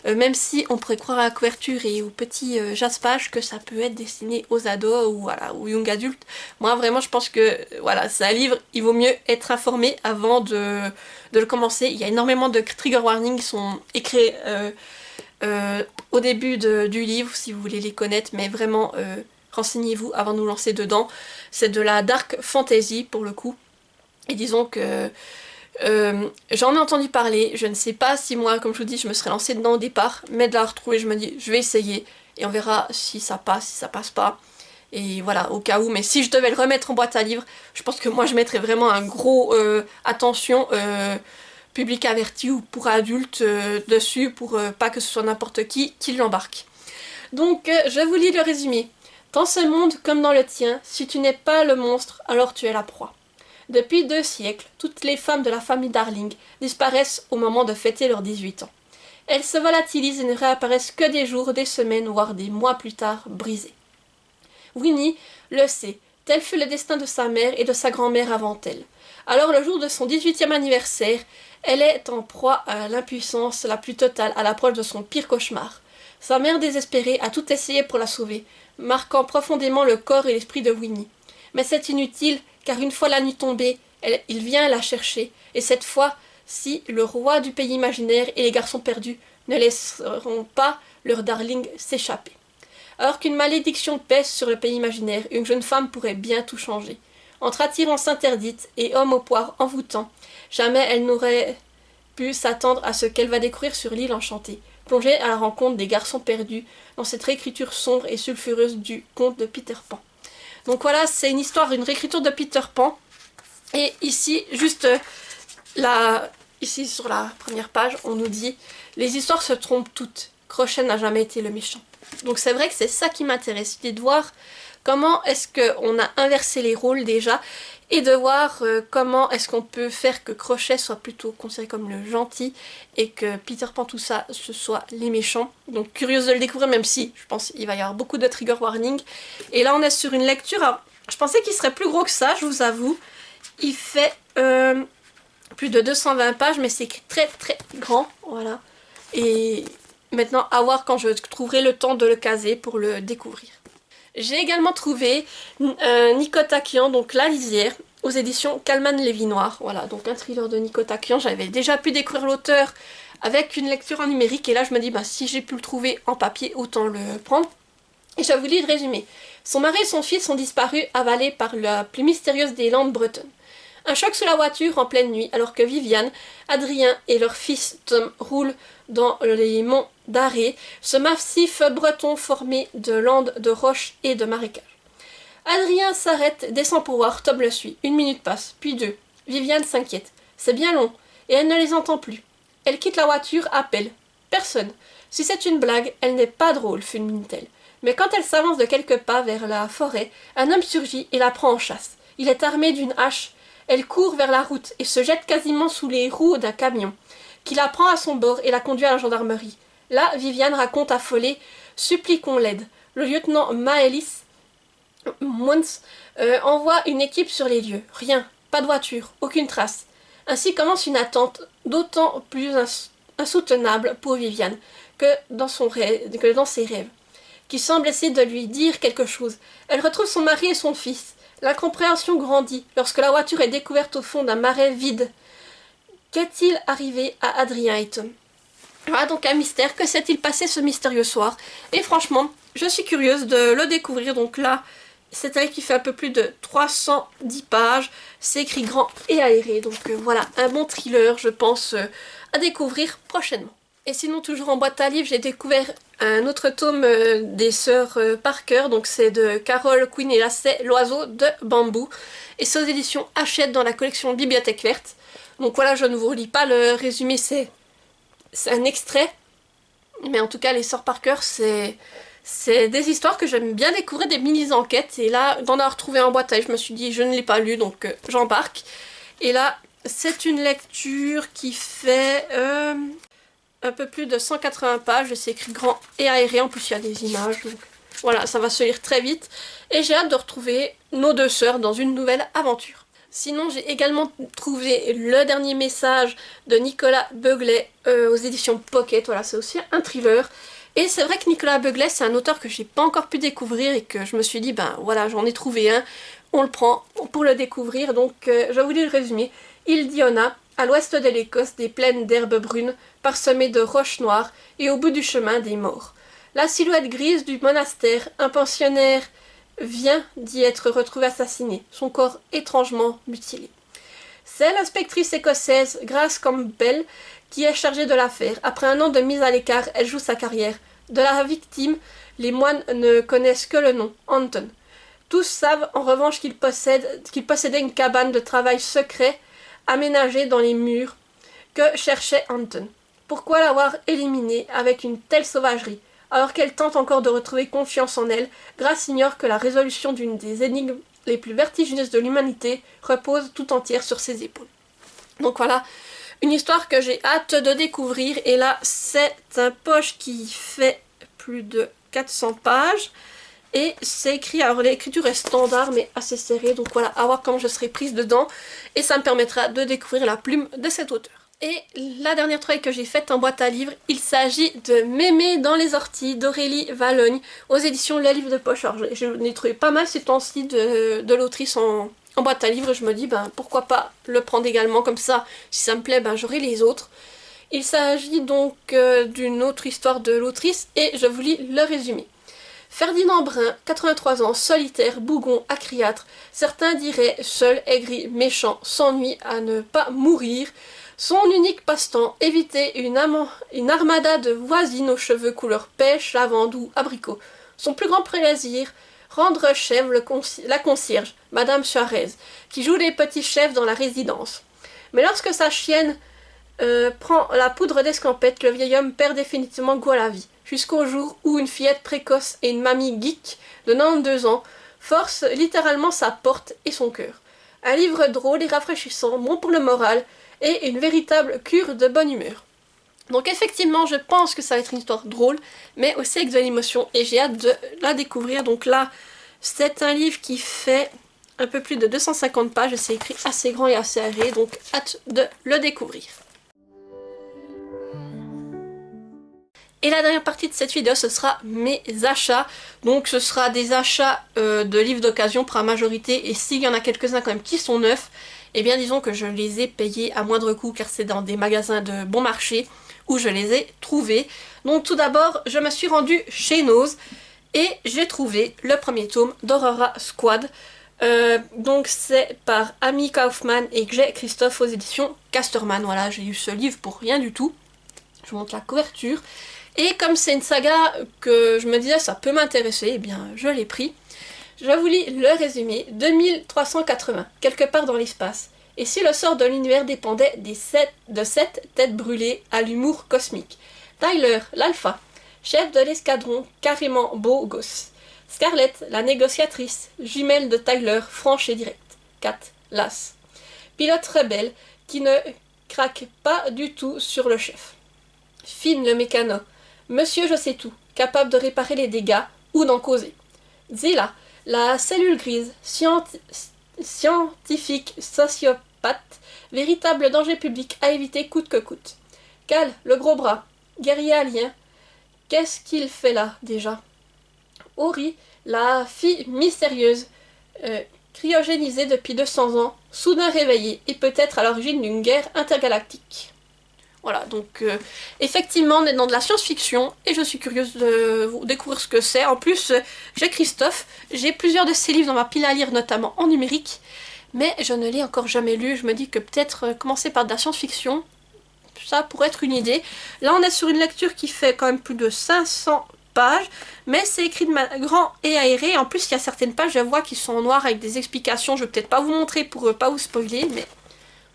même si on pourrait croire à la couverture et au petit jaspage que ça peut être destiné aux ados ou voilà, aux young adultes. Moi vraiment je pense que voilà, c'est un livre, il vaut mieux être informé avant de le commencer. Il y a énormément de trigger warnings qui sont écrits au début du livre si vous voulez les connaître, mais vraiment renseignez-vous avant de vous lancer dedans. C'est de la dark fantasy pour le coup. Et disons que j'en ai entendu parler, je ne sais pas si moi, comme je vous dis, je me serais lancée dedans au départ, mais de la retrouver, je me dis, je vais essayer, et on verra si ça passe pas. Et voilà, au cas où, mais si je devais le remettre en boîte à livres, je pense que moi je mettrais vraiment un gros attention public averti ou pour adultes dessus, pour pas que ce soit n'importe qui l'embarque. Donc je vous lis le résumé. Dans ce monde comme dans le tien, si tu n'es pas le monstre, alors tu es la proie. Depuis 2 siècles, toutes les femmes de la famille Darling disparaissent au moment de fêter leurs 18 ans. Elles se volatilisent et ne réapparaissent que des jours, des semaines, voire des mois plus tard, brisées. Winnie le sait, tel fut le destin de sa mère et de sa grand-mère avant elle. Alors le jour de son 18e anniversaire, elle est en proie à l'impuissance la plus totale à l'approche de son pire cauchemar. Sa mère désespérée a tout essayé pour la sauver, marquant profondément le corps et l'esprit de Winnie. Mais c'est inutile, car une fois la nuit tombée, il vient la chercher, et cette fois, si le roi du pays imaginaire et les garçons perdus ne laisseront pas leur darling s'échapper. Alors qu'une malédiction pèse sur le pays imaginaire, une jeune femme pourrait bien tout changer. Entre attirance interdite et homme au poire envoûtant, jamais elle n'aurait pu s'attendre à ce qu'elle va découvrir sur l'île enchantée, plongée à la rencontre des garçons perdus dans cette réécriture sombre et sulfureuse du conte de Peter Pan. Donc voilà, c'est une histoire, une réécriture de Peter Pan. Et ici, juste là, ici sur la première page, on nous dit « Les histoires se trompent toutes. Crochet n'a jamais été le méchant. » Donc c'est vrai que c'est ça qui m'intéresse, c'est de voir comment est-ce qu'on a inversé les rôles déjà. et de voir comment est-ce qu'on peut faire que Crochet soit plutôt considéré comme le gentil et que Peter Pan tout ça ce soit les méchants. Donc curieuse de le découvrir, même si je pense qu'il va y avoir beaucoup de trigger warning. Et là on est sur une lecture, alors, je pensais qu'il serait plus gros que ça, je vous avoue. Il fait plus de 220 pages, mais c'est écrit très très grand, voilà. Et maintenant à voir quand je trouverai le temps de le caser pour le découvrir. J'ai également trouvé Nico Takian, donc La Lisière, aux éditions Calman Lévy-Noir. Voilà, donc un thriller de Nico Takian. J'avais déjà pu découvrir l'auteur avec une lecture en numérique. Et là, je me dis, bah, si j'ai pu le trouver en papier, autant le prendre. Et je vais vous lire le résumé. Son mari et son fils sont disparus, avalés par la plus mystérieuse des landes bretonnes. Un choc sous la voiture en pleine nuit, alors que Viviane, Adrien et leur fils Tom roulent dans les monts d'Arrée, ce massif breton formé de landes, de roches et de marécages. Adrien s'arrête, descend pour voir, Tom le suit. 1 minute passe, puis 2. Viviane s'inquiète. C'est bien long, et elle ne les entend plus. Elle quitte la voiture, appelle. Personne. Si c'est une blague, elle n'est pas drôle, fulmine-t-elle. Mais quand elle s'avance de quelques pas vers la forêt, un homme surgit et la prend en chasse. Il est armé d'une hache. Elle court vers la route et se jette quasiment sous les roues d'un camion, qui la prend à son bord et la conduit à la gendarmerie. Là, Viviane raconte affolée, supplie qu'on l'aide. Le lieutenant Maëlys Mons envoie une équipe sur les lieux. Rien, pas de voiture, aucune trace. Ainsi commence une attente d'autant plus insoutenable pour Viviane que dans ses rêves, qui semble essayer de lui dire quelque chose. Elle retrouve son mari et son fils. L'incompréhension grandit lorsque la voiture est découverte au fond d'un marais vide. Qu'est-il arrivé à Adrien et Tom? Voilà donc un mystère. Que s'est-il passé ce mystérieux soir? Et franchement, je suis curieuse de le découvrir. Donc là, c'est un livre qui fait un peu plus de 310 pages. C'est écrit grand et aéré. Donc voilà, un bon thriller, je pense, à découvrir prochainement. Et sinon, toujours en boîte à livres, j'ai découvert un autre tome des sœurs Parker. Donc c'est de Carole Quinn et Lacey, L'Oiseau de Bambou. Et c'est aux éditions Hachette dans la collection Bibliothèque Verte. Donc voilà, je ne vous relis pas le résumé, c'est un extrait. Mais en tout cas, les sœurs Parker, c'est des histoires que j'aime bien découvrir, des mini-enquêtes. Et là, d'en avoir retrouvé en boîte à livres, je me suis dit, je ne l'ai pas lu, donc j'embarque. Et là, c'est une lecture qui fait un peu plus de 180 pages. C'est écrit grand et aéré, en plus il y a des images. Donc voilà, ça va se lire très vite. Et j'ai hâte de retrouver nos deux sœurs dans une nouvelle aventure. Sinon, j'ai également trouvé le dernier message de Nicolas Beuglet aux éditions Pocket. Voilà, c'est aussi un thriller. Et c'est vrai que Nicolas Beuglet, c'est un auteur que j'ai pas encore pu découvrir et que je me suis dit, ben voilà, j'en ai trouvé un, on le prend pour le découvrir. Donc, je vais vous lire le résumé. Île d'Iona, à l'ouest de l'Écosse, des plaines d'herbes brunes, parsemées de roches noires, et au bout du chemin, des morts. La silhouette grise du monastère, un pensionnaire vient d'y être retrouvé assassiné, son corps étrangement mutilé. C'est l'inspectrice écossaise Grace Campbell qui est chargée de l'affaire. Après un an de mise à l'écart, elle joue sa carrière. De la victime, les moines ne connaissent que le nom, Anton. Tous savent en revanche qu'il possédait une cabane de travail secret aménagée dans les murs que cherchait Anton. Pourquoi l'avoir éliminé avec une telle sauvagerie? Alors qu'elle tente encore de retrouver confiance en elle, Grace ignore que la résolution d'une des énigmes les plus vertigineuses de l'humanité repose tout entière sur ses épaules. Donc voilà, une histoire que j'ai hâte de découvrir. Et là, c'est un poche qui fait plus de 400 pages. Et c'est écrit, alors l'écriture est standard mais assez serrée. Donc voilà, à voir comment je serai prise dedans. Et ça me permettra de découvrir la plume de cet auteur. Et la dernière trouvaille que j'ai faite en boîte à livres, il s'agit de Mémé dans les orties d'Aurélie Valogne aux éditions Le Livre de Poche. Alors je n'ai trouvé pas mal ces temps-ci de l'autrice en boîte à livres. Je me dis, ben pourquoi pas le prendre également, comme ça, si ça me plaît, ben j'aurai les autres. Il s'agit donc d'une autre histoire de l'autrice et je vous lis le résumé. Ferdinand Brun, 83 ans, solitaire, bougon, acriâtre, certains diraient seul, aigri, méchant, s'ennuie à ne pas mourir. Son unique passe-temps, éviter une armada de voisines aux cheveux couleur pêche, lavande ou abricot. Son plus grand plaisir, rendre chef la concierge, Madame Suarez, qui joue les petits chefs dans la résidence. Mais lorsque sa chienne prend la poudre d'escampette, le vieil homme perd définitivement goût à la vie, jusqu'au jour où une fillette précoce et une mamie geek de 92 ans forcent littéralement sa porte et son cœur. Un livre drôle et rafraîchissant, bon pour le moral, et une véritable cure de bonne humeur. Donc effectivement, je pense que ça va être une histoire drôle, mais aussi avec de l'émotion, et j'ai hâte de la découvrir. Donc là, c'est un livre qui fait un peu plus de 250 pages, et c'est écrit assez grand et assez âgé, donc hâte de le découvrir. Et la dernière partie de cette vidéo, ce sera mes achats. Donc ce sera des achats de livres d'occasion pour la majorité. Et s'il y en a quelques-uns quand même qui sont neufs, eh bien disons que je les ai payés à moindre coût car c'est dans des magasins de bon marché où je les ai trouvés. Donc tout d'abord, je me suis rendue chez Nose et j'ai trouvé le premier tome d'Aurora Squad. Donc c'est par Amy Kaufman et Jay Christophe aux éditions Casterman. Voilà, j'ai eu ce livre pour rien du tout. Je vous montre la couverture. Et comme c'est une saga que je me disais ça peut m'intéresser, eh bien je l'ai pris. Je vous lis le résumé. 2380, quelque part dans l'espace. Et si le sort de l'univers dépendait de 7 têtes brûlées à l'humour cosmique. Tyler, l'alpha, chef de l'escadron, carrément beau gosse. Scarlett, la négociatrice, jumelle de Tyler, franche et directe. Kat, l'as. Pilote rebelle qui ne craque pas du tout sur le chef. Finn, le mécano. Monsieur je sais tout, capable de réparer les dégâts ou d'en causer. Zilla, la cellule grise, scientifique, sociopathe, véritable danger public à éviter coûte que coûte. Cal, le gros bras, guerrier alien, qu'est-ce qu'il fait là déjà? Ori, la fille mystérieuse, cryogénisée depuis 200 ans, soudain réveillée et peut-être à l'origine d'une guerre intergalactique. Voilà, donc effectivement on est dans de la science-fiction et je suis curieuse de découvrir ce que c'est. En plus, j'ai Christophe, j'ai plusieurs de ses livres dans ma pile à lire, notamment en numérique, mais je ne l'ai encore jamais lu. Je me dis que peut-être commencer par de la science-fiction, ça pourrait être une idée. Là on est sur une lecture qui fait quand même plus de 500 pages, mais c'est écrit de grand et aéré. En plus il y a certaines pages, je vois, qui sont en noir avec des explications. Je vais peut-être pas vous montrer pour pas vous spoiler, mais...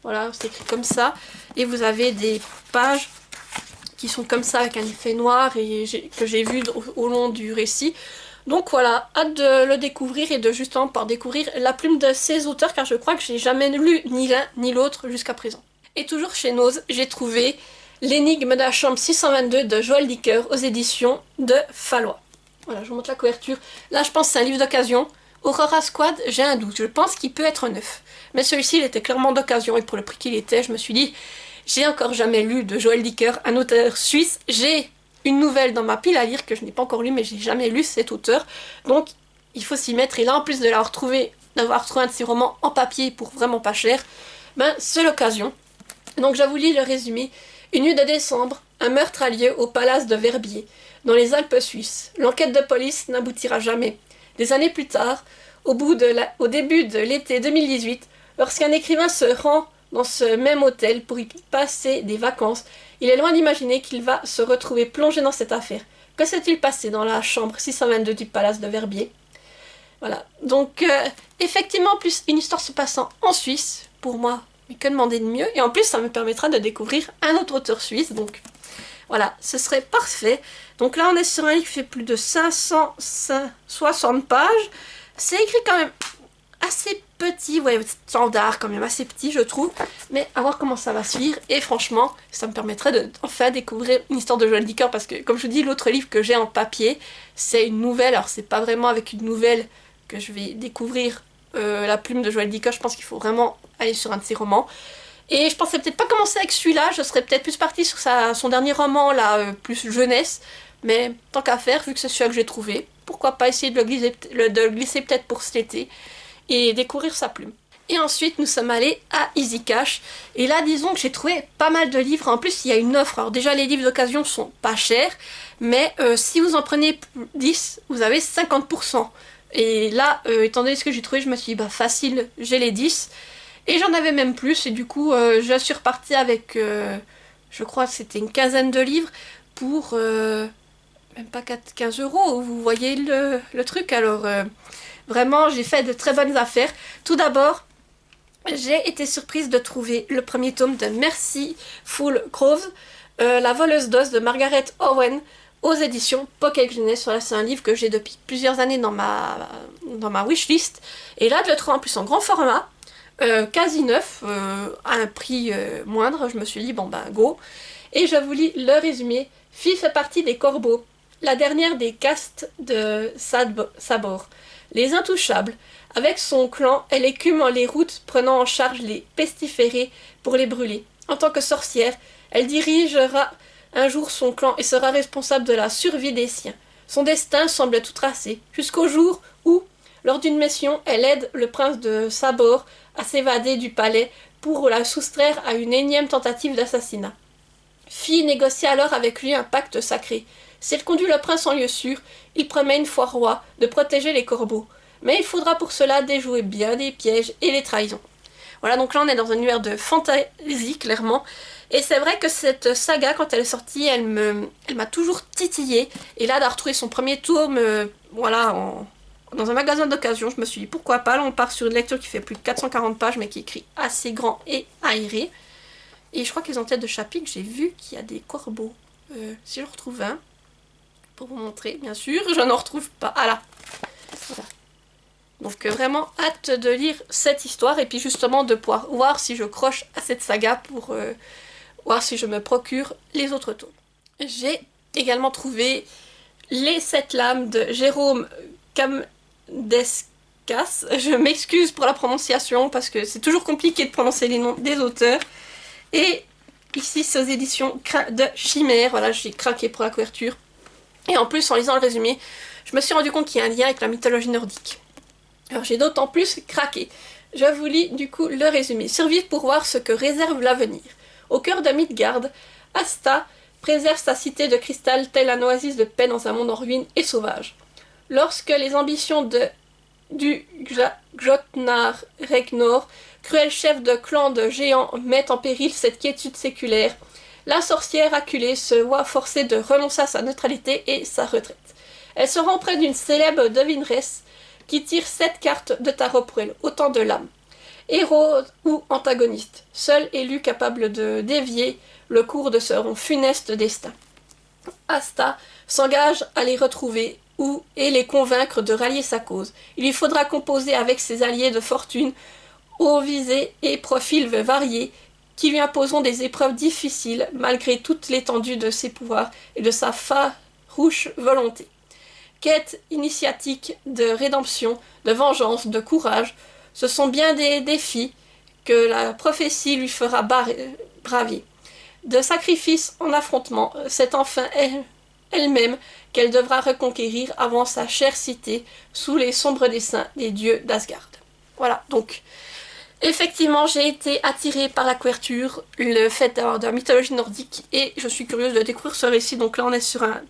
Voilà, c'est écrit comme ça. Et vous avez des pages qui sont comme ça avec un effet noir et que j'ai vu au long du récit. Donc voilà, hâte de le découvrir et de justement pouvoir découvrir la plume de ces auteurs car je crois que j'ai jamais lu ni l'un ni l'autre jusqu'à présent. Et toujours chez Nose, j'ai trouvé L'énigme de la chambre 622 de Joël Dicker aux éditions de Fallois. Voilà, je vous montre la couverture. Là, je pense que c'est un livre d'occasion. Aurora Squad, j'ai un doute. Je pense qu'il peut être neuf. Mais celui-ci, il était clairement d'occasion. Et pour le prix qu'il était, je me suis dit, j'ai encore jamais lu de Joël Dicker, un auteur suisse. J'ai une nouvelle dans ma pile à lire que je n'ai pas encore lu, mais j'ai jamais lu cet auteur. Donc, il faut s'y mettre. Et là, en plus de d'avoir trouvé un de ses romans en papier pour vraiment pas cher, ben, c'est l'occasion. Donc, je vous lis le résumé. Une nuit de décembre, un meurtre a lieu au palace de Verbier, dans les Alpes suisses. L'enquête de police n'aboutira jamais. Des années plus tard, au début de l'été 2018, lorsqu'un écrivain se rend dans ce même hôtel pour y passer des vacances, il est loin d'imaginer qu'il va se retrouver plongé dans cette affaire. Que s'est-il passé dans la chambre 622 du palace de Verbier? Voilà, donc effectivement, plus une histoire se passant en Suisse, pour moi, mais que demander de mieux? Et en plus, ça me permettra de découvrir un autre auteur suisse, donc voilà, ce serait parfait. Donc là, on est sur un livre qui fait plus de 560 pages. C'est écrit quand même assez petit, ouais, standard quand même, assez petit, je trouve. Mais à voir comment ça va se lire. Et franchement, ça me permettrait de enfin découvrir une histoire de Joël Dicker. Parce que, comme je vous dis, l'autre livre que j'ai en papier, c'est une nouvelle. Alors, c'est pas vraiment avec une nouvelle que je vais découvrir la plume de Joël Dicker. Je pense qu'il faut vraiment aller sur un de ses romans. Et je pensais peut-être pas commencer avec celui-là, je serais peut-être plus partie sur son dernier roman, là, plus jeunesse. Mais tant qu'à faire, vu que c'est celui que j'ai trouvé, pourquoi pas essayer de le glisser peut-être pour cet été et découvrir sa plume. Et ensuite, nous sommes allés à Easy Cash. Et là, disons que j'ai trouvé pas mal de livres. En plus, il y a une offre. Alors déjà, les livres d'occasion sont pas chers, mais si vous en prenez 10, vous avez 50%. Et là, étant donné ce que j'ai trouvé, je me suis dit, bah facile, j'ai les 10. Et j'en avais même plus, et du coup, je suis repartie avec, je crois que c'était une quinzaine de livres pour même pas 15 €, vous voyez le truc. Alors, vraiment, j'ai fait de très bonnes affaires. Tout d'abord, j'ai été surprise de trouver le premier tome de Mercyful Crows, La voleuse d'os de Margaret Owen, aux éditions Pocket Jeunesse. Voilà, c'est un livre que j'ai depuis plusieurs années dans ma wishlist. Et là, je le trouve en plus en grand format. quasi neuf, à un prix moindre. Je me suis dit bon ben go. Et je vous lis le résumé. Fi fait partie des corbeaux, la dernière des castes de Sabor, les intouchables. Avec son clan, elle écume les routes prenant en charge les pestiférés pour les brûler. En tant que sorcière, elle dirigera un jour son clan et sera responsable de la survie des siens. Son destin semble tout tracé, jusqu'au jour où, lors d'une mission, elle aide le prince de Sabor à s'évader du palais pour la soustraire à une énième tentative d'assassinat. Fi négocie alors avec lui un pacte sacré. S'il conduit le prince en lieu sûr, il promet une fois roi de protéger les corbeaux. Mais il faudra pour cela déjouer bien des pièges et les trahisons. Voilà, donc là on est dans un univers de fantasy, clairement. Et c'est vrai que cette saga, quand elle est sortie, elle m'a toujours titillée. Et là, d'avoir retrouvé son premier tome, voilà, dans un magasin d'occasion, je me suis dit pourquoi pas. Là on part sur une lecture qui fait plus de 440 pages, mais qui écrit assez grand et aéré. Et je crois qu'ils ont tête de chapitre, j'ai vu qu'il y a des corbeaux. Si je retrouve un, pour vous montrer, bien sûr, je n'en retrouve pas. Ah là, voilà. Donc vraiment hâte de lire cette histoire et puis justement de pouvoir voir si je croche à cette saga pour voir si je me procure les autres tomes. J'ai également trouvé Les 7 lames de Jérôme Kamdeskas. Je m'excuse pour la prononciation parce que c'est toujours compliqué de prononcer les noms des auteurs. Et ici c'est aux éditions de Chimère. Voilà, j'ai craqué pour la couverture. Et en plus en lisant le résumé, je me suis rendu compte qu'il y a un lien avec la mythologie nordique. Alors j'ai d'autant plus craqué. Je vous lis du coup le résumé. Survivre pour voir ce que réserve l'avenir. Au cœur de Midgard, Asta préserve sa cité de cristal telle un oasis de paix dans un monde en ruine et sauvage. Lorsque les ambitions du Jotnar Regnor, cruel chef de clan de géants, mettent en péril cette quiétude séculaire, la sorcière acculée se voit forcée de renoncer à sa neutralité et sa retraite. Elle se rend près d'une célèbre devineresse qui tire 7 cartes de tarot pour elle, autant de lames. Héros ou antagoniste, seul élu capable de dévier le cours de ce funeste destin. Asta s'engage à les retrouver et les convaincre de rallier sa cause. Il lui faudra composer avec ses alliés de fortune, aux visées et profils variés, qui lui imposeront des épreuves difficiles malgré toute l'étendue de ses pouvoirs et de sa farouche volonté. Quête initiatique de rédemption, de vengeance, de courage, ce sont bien des défis que la prophétie lui fera braver. De sacrifice en affrontement, c'est enfin elle-même qu'elle devra reconquérir avant sa chère cité sous les sombres desseins des dieux d'Asgard. Voilà, donc effectivement j'ai été attirée par la couverture, le fait d'avoir de la mythologie nordique et je suis curieuse de découvrir ce récit. Donc là on est sur un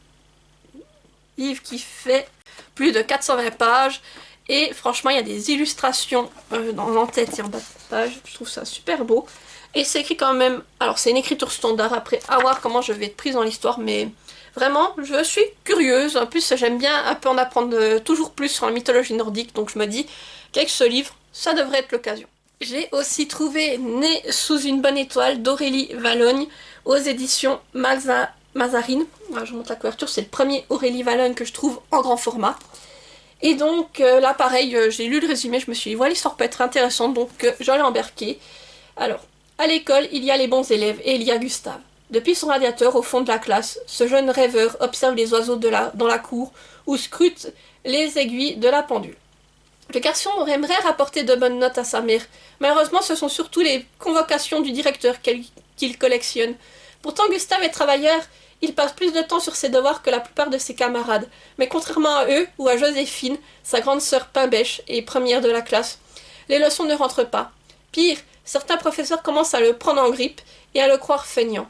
livre qui fait plus de 420 pages et franchement il y a des illustrations en tête et en bas de page, je trouve ça super beau et c'est écrit quand même, alors c'est une écriture standard, après à voir comment je vais être prise dans l'histoire, mais vraiment je suis curieuse. En plus j'aime bien un peu en apprendre toujours plus sur la mythologie nordique, donc je me dis qu'avec ce livre ça devrait être l'occasion. J'ai aussi trouvé Né sous une bonne étoile d'Aurélie Valogne aux éditions Mazarine. Voilà, je vous montre la couverture, c'est le premier Aurélie Valogne que je trouve en grand format. Et donc là pareil, j'ai lu le résumé, je me suis dit voilà, l'histoire peut être intéressante, donc je l'ai embarqué. Alors, à l'école, il y a les bons élèves et il y a Gustave. Depuis son radiateur au fond de la classe, ce jeune rêveur observe les oiseaux dans la cour ou scrute les aiguilles de la pendule. Le garçon aimerait rapporter de bonnes notes à sa mère. Malheureusement, ce sont surtout les convocations du directeur qu'il collectionne. Pourtant, Gustave est travailleur, il passe plus de temps sur ses devoirs que la plupart de ses camarades. Mais contrairement à eux, ou à Joséphine, sa grande sœur Pimbèche et première de la classe, les leçons ne rentrent pas. Pire, certains professeurs commencent à le prendre en grippe et à le croire feignant.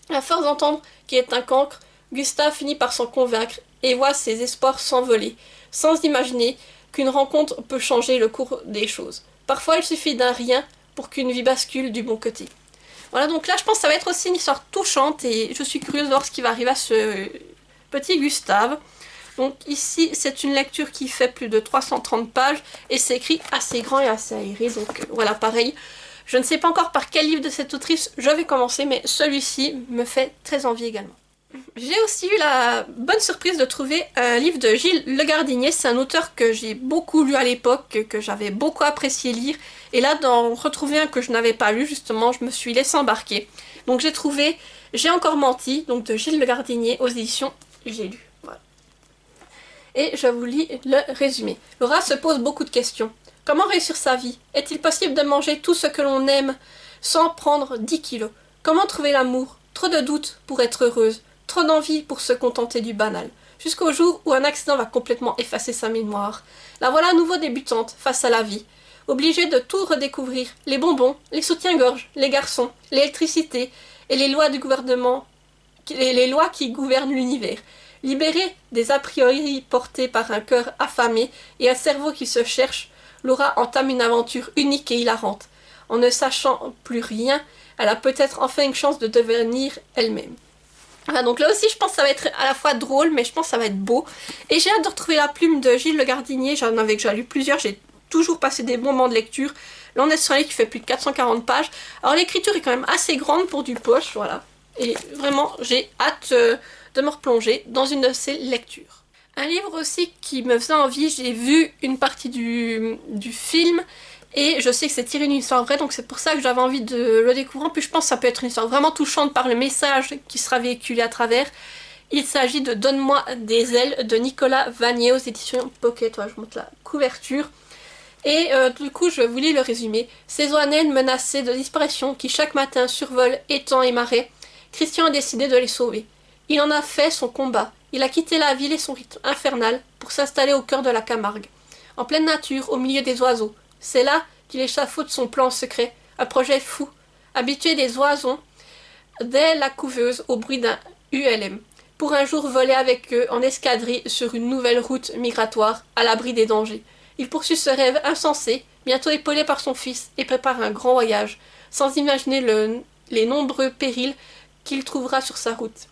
À force d'entendre qu'il est un cancre, Gustave finit par s'en convaincre et voit ses espoirs s'envoler, sans imaginer qu'une rencontre peut changer le cours des choses. Parfois, il suffit d'un rien pour qu'une vie bascule du bon côté. Voilà, donc là, je pense que ça va être aussi une histoire touchante et je suis curieuse de voir ce qui va arriver à ce petit Gustave. Donc ici, c'est une lecture qui fait plus de 330 pages et c'est écrit assez grand et assez aéré. Donc voilà, pareil. Je ne sais pas encore par quel livre de cette autrice je vais commencer, mais celui-ci me fait très envie également. J'ai aussi eu la bonne surprise de trouver un livre de Gilles Legardinier. C'est un auteur que j'ai beaucoup lu à l'époque, que j'avais beaucoup apprécié lire. Et là, d'en retrouver un que je n'avais pas lu, justement, je me suis laissée embarquer. Donc j'ai trouvé J'ai encore menti, donc de Gilles Legardinier, aux éditions J'ai lu. Voilà. Et je vous lis le résumé. Laura se pose beaucoup de questions. Comment réussir sa vie? Est-il possible de manger tout ce que l'on aime sans prendre 10 kilos? Comment trouver l'amour? Trop de doutes pour être heureuse. Trop d'envie pour se contenter du banal. Jusqu'au jour où un accident va complètement effacer sa mémoire. La voilà à nouveau débutante face à la vie. Obligée de tout redécouvrir. Les bonbons, les soutiens-gorge, les garçons, l'électricité et les lois du gouvernement, les lois qui gouvernent l'univers. Libérée des a priori portés par un cœur affamé et un cerveau qui se cherche, Laura entame une aventure unique et hilarante. En ne sachant plus rien, elle a peut-être enfin une chance de devenir elle-même. Voilà, donc là aussi je pense que ça va être à la fois drôle, mais je pense que ça va être beau. Et j'ai hâte de retrouver la plume de Gilles Legardinier, j'en avais déjà lu plusieurs, j'ai toujours passé des bons moments de lecture. Là on est sur un livre qui fait plus de 440 pages. Alors l'écriture est quand même assez grande pour du poche, voilà. Et vraiment j'ai hâte de me replonger dans une de ces lectures. Un livre aussi qui me faisait envie, j'ai vu une partie du film et je sais que c'est tiré d'une histoire vraie, donc c'est pour ça que j'avais envie de le découvrir. En plus je pense que ça peut être une histoire vraiment touchante par le message qui sera véhiculé à travers. Il s'agit de Donne-moi des ailes de Nicolas Vanier aux éditions Pocket. Voilà, je montre la couverture. Et du coup je vous lis le résumé. Ces oiseaux menacés de disparition qui chaque matin survolent étangs et marais, Christian a décidé de les sauver. Il en a fait son combat. Il a quitté la ville et son rythme infernal pour s'installer au cœur de la Camargue, en pleine nature, au milieu des oiseaux. C'est là qu'il échafaude son plan secret, un projet fou, habitué des oiseaux dès la couveuse au bruit d'un ULM, pour un jour voler avec eux en escadrille sur une nouvelle route migratoire, à l'abri des dangers. Il poursuit ce rêve insensé, bientôt épaulé par son fils, et prépare un grand voyage, sans imaginer les nombreux périls qu'il trouvera sur sa route.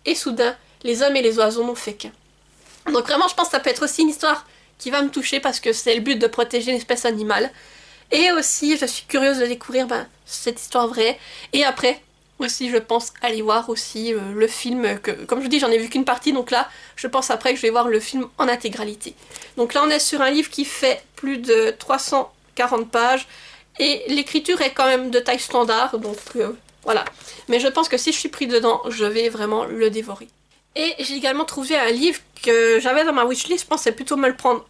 Et soudain, les hommes et les oiseaux n'ont fait qu'un. Donc vraiment, je pense que ça peut être aussi une histoire qui va me toucher parce que c'est le but de protéger une espèce animale. Et aussi, je suis curieuse de découvrir cette histoire vraie. Et après, aussi, je pense aller voir aussi le film, que, comme je vous dis, j'en ai vu qu'une partie, donc là, je pense après que je vais voir le film en intégralité. Donc là, on est sur un livre qui fait plus de 340 pages, et l'écriture est quand même de taille standard, donc voilà. Mais je pense que si je suis pris dedans, je vais vraiment le dévorer. Et j'ai également trouvé un livre que j'avais dans ma wishlist, je pensais plutôt me le prendre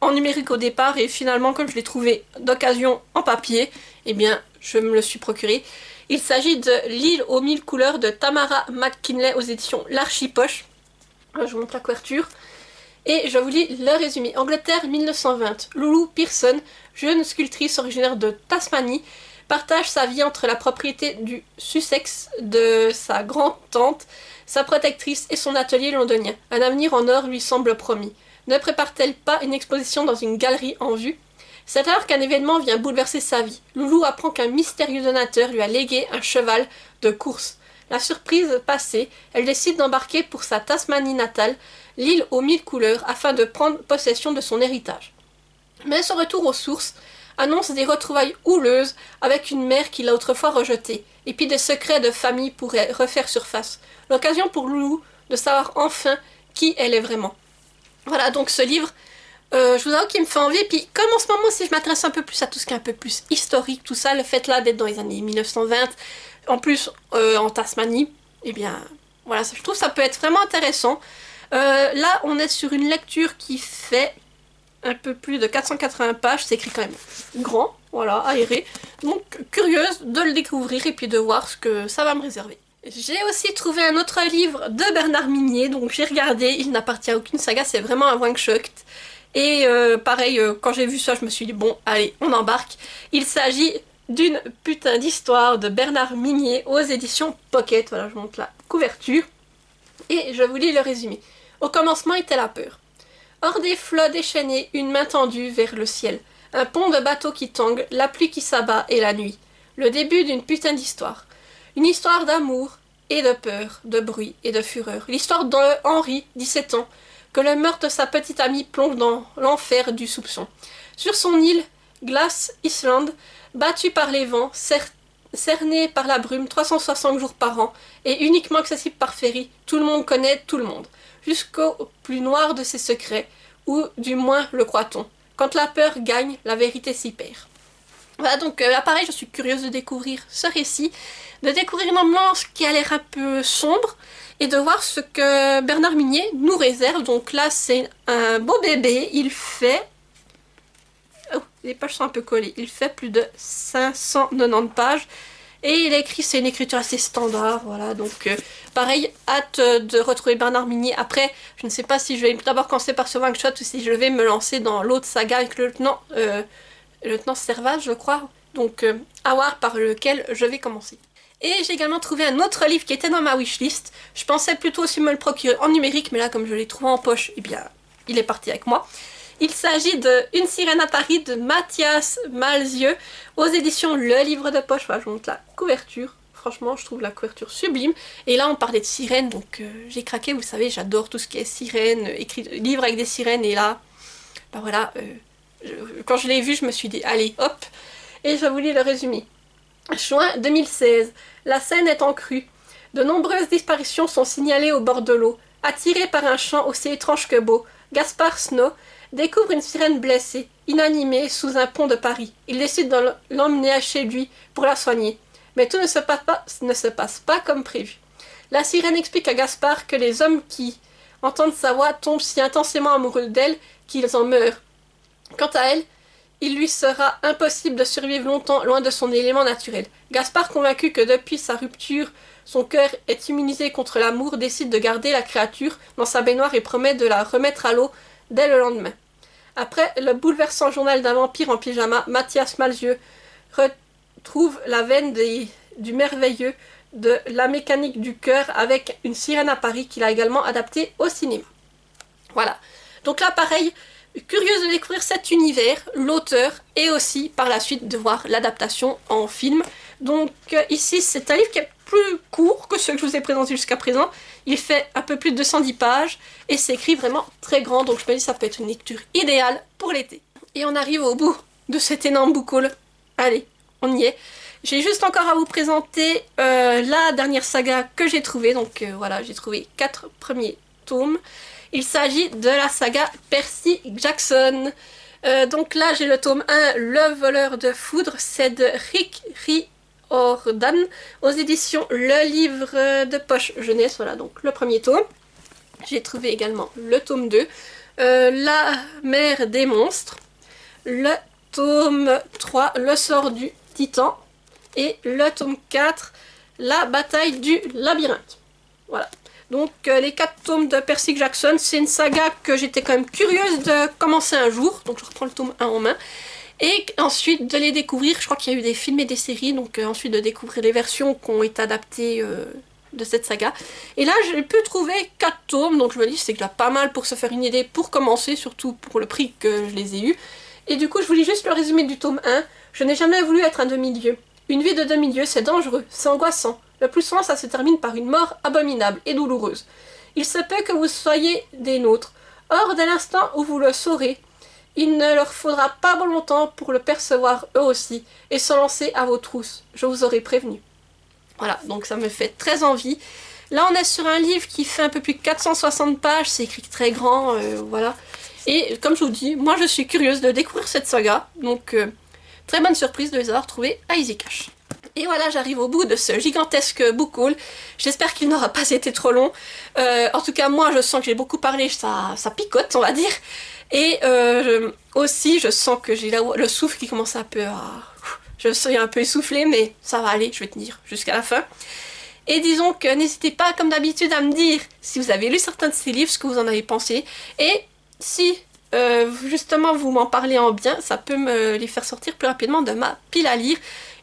en numérique au départ, et finalement, comme je l'ai trouvé d'occasion en papier, eh bien, je me le suis procuré. Il s'agit de L'île aux mille couleurs de Tamara McKinley aux éditions L'Archipoche. Je vous montre la couverture. Et je vous lis le résumé. Angleterre 1920. Lulu Pearson, jeune sculptrice originaire de Tasmanie, partage sa vie entre la propriété du Sussex de sa grand-tante, sa protectrice et son atelier londonien. Un avenir en or lui semble promis. Ne prépare-t-elle pas une exposition dans une galerie en vue? C'est alors qu'un événement vient bouleverser sa vie. Loulou apprend qu'un mystérieux donateur lui a légué un cheval de course. La surprise passée, elle décide d'embarquer pour sa Tasmanie natale, l'île aux mille couleurs, afin de prendre possession de son héritage. Mais son retour aux sources annonce des retrouvailles houleuses avec une mère qu'il a autrefois rejetée, et puis des secrets de famille pourraient refaire surface. L'occasion pour Loulou de savoir enfin qui elle est vraiment. Voilà, donc ce livre, je vous avoue qu'il me fait envie. Et puis, comme en ce moment, si je m'intéresse un peu plus à tout ce qui est un peu plus historique, tout ça, le fait là d'être dans les années 1920, en plus en Tasmanie, eh bien, voilà, je trouve que ça peut être vraiment intéressant. Là, on est sur une lecture qui fait un peu plus de 480 pages, c'est écrit quand même grand, voilà, aéré. Donc, curieuse de le découvrir et puis de voir ce que ça va me réserver. J'ai aussi trouvé un autre livre de Bernard Minier, donc j'ai regardé, il n'appartient à aucune saga, c'est vraiment un one-shot. Et pareil, quand j'ai vu ça, je me suis dit, bon, allez, on embarque. Il s'agit d'une putain d'histoire de Bernard Minier aux éditions Pocket. Voilà, je montre la couverture. Et je vous lis le résumé. Au commencement était la peur. Hors des flots déchaînés, une main tendue vers le ciel. Un pont de bateau qui tangue, la pluie qui s'abat et la nuit. Le début d'une putain d'histoire. Une histoire d'amour et de peur, de bruit et de fureur. L'histoire de Henri, 17 ans, que le meurtre de sa petite amie plonge dans l'enfer du soupçon. Sur son île, Glass Island, battue par les vents, cerné par la brume 360 jours par an et uniquement accessible par ferry. Tout le monde connaît tout le monde, jusqu'au plus noir de ses secrets, ou du moins le croit-on. Quand la peur gagne, la vérité s'y perd. Voilà, donc là pareil, je suis curieuse de découvrir ce récit, de découvrir une ambiance qui a l'air un peu sombre, et de voir ce que Bernard Minet nous réserve. Donc là, c'est un beau bébé, il fait... Oh, les pages sont un peu collées. Il fait plus de 590 pages. Et il a écrit, c'est une écriture assez standard, voilà. Donc pareil, hâte de retrouver Bernard Minet. Après, je ne sais pas si je vais d'abord commencer par ce one-shot ou si je vais me lancer dans l'autre saga avec le lieutenant Serval, je crois. Donc à voir par lequel je vais commencer. Et j'ai également trouvé un autre livre qui était dans ma wishlist. Je pensais plutôt aussi me le procurer en numérique, mais là, comme je l'ai trouvé en poche, eh bien, il est parti avec moi. Il s'agit de Une sirène à Paris de Mathias Malzieu aux éditions Le Livre de Poche. Voilà, je vous montre la couverture. Franchement, je trouve la couverture sublime. Et là, on parlait de sirènes, donc j'ai craqué. Vous savez, j'adore tout ce qui est sirène, livre avec des sirènes. Et là, ben voilà, quand je l'ai vu, je me suis dit, allez, hop. Et je vous lis le résumé. Juin 2016. La Seine est en crue. De nombreuses disparitions sont signalées au bord de l'eau. Attiré par un chant aussi étrange que beau, Gaspard Snow découvre une sirène blessée, inanimée, sous un pont de Paris. Il décide de l'emmener chez lui pour la soigner. Mais tout ne se passe pas comme prévu. La sirène explique à Gaspard que les hommes qui entendent sa voix tombent si intensément amoureux d'elle qu'ils en meurent. Quant à elle, il lui sera impossible de survivre longtemps loin de son élément naturel. Gaspard, convaincu que depuis sa rupture, son cœur est immunisé contre l'amour, décide de garder la créature dans sa baignoire et promet de la remettre à l'eau dès le lendemain. Après le bouleversant journal d'un vampire en pyjama, Mathias Malzieu retrouve la veine du merveilleux de La mécanique du cœur avec Une sirène à Paris qu'il a également adapté au cinéma. Voilà. Donc là, pareil, curieuse de découvrir cet univers, l'auteur, et aussi par la suite de voir l'adaptation en film. Donc ici, c'est un livre qui est plus court que ceux que je vous ai présentés jusqu'à présent. Il fait un peu plus de 210 pages et c'est écrit vraiment très grand, donc je me dis que ça peut être une lecture idéale pour l'été. Et on arrive au bout de cet énorme book haul. Allez, on y est. J'ai juste encore à vous présenter la dernière saga que j'ai trouvée. Donc voilà, j'ai trouvé 4 premiers tomes. Il s'agit de la saga Percy Jackson. Donc là, j'ai le tome 1, Le voleur de foudre. C'est de Rick Riordan aux éditions Le Livre de Poche Jeunesse. Voilà, donc le premier tome. J'ai trouvé également le tome 2, La mer des monstres. Le tome 3, Le sort du titan. Et le tome 4, La bataille du labyrinthe. Voilà. Donc les 4 tomes de Percy Jackson, c'est une saga que j'étais quand même curieuse de commencer un jour. Donc je reprends le tome 1 en main. Et ensuite de les découvrir, je crois qu'il y a eu des films et des séries. Donc ensuite de découvrir les versions qui ont été adaptées de cette saga. Et là j'ai pu trouver 4 tomes. Donc je me dis c'est déjà pas mal pour se faire une idée, pour commencer. Surtout pour le prix que je les ai eus. Et du coup je vous lis juste le résumé du tome 1. Je n'ai jamais voulu être un demi-dieu. Une vie de demi-dieu, c'est dangereux, c'est angoissant. Le plus souvent, ça se termine par une mort abominable et douloureuse. Il se peut que vous soyez des nôtres. Or, dès l'instant où vous le saurez, il ne leur faudra pas longtemps pour le percevoir eux aussi et se lancer à vos trousses. Je vous aurai prévenu. Voilà, donc ça me fait très envie. Là, on est sur un livre qui fait un peu plus de 460 pages, c'est écrit très grand, voilà. Et comme je vous dis, moi je suis curieuse de découvrir cette saga, donc très bonne surprise de les avoir trouvés à Easy Cash. Et voilà, j'arrive au bout de ce gigantesque book haul. J'espère qu'il n'aura pas été trop long. En tout cas, moi, je sens que j'ai beaucoup parlé, ça picote, on va dire. Et aussi, je sens que j'ai le souffle qui commence un peu à... Je suis un peu essoufflée, mais ça va aller, je vais tenir jusqu'à la fin. Et disons que n'hésitez pas, comme d'habitude, à me dire si vous avez lu certains de ces livres, ce que vous en avez pensé. Et si... justement vous m'en parlez en bien, ça peut me les faire sortir plus rapidement de ma pile à lire.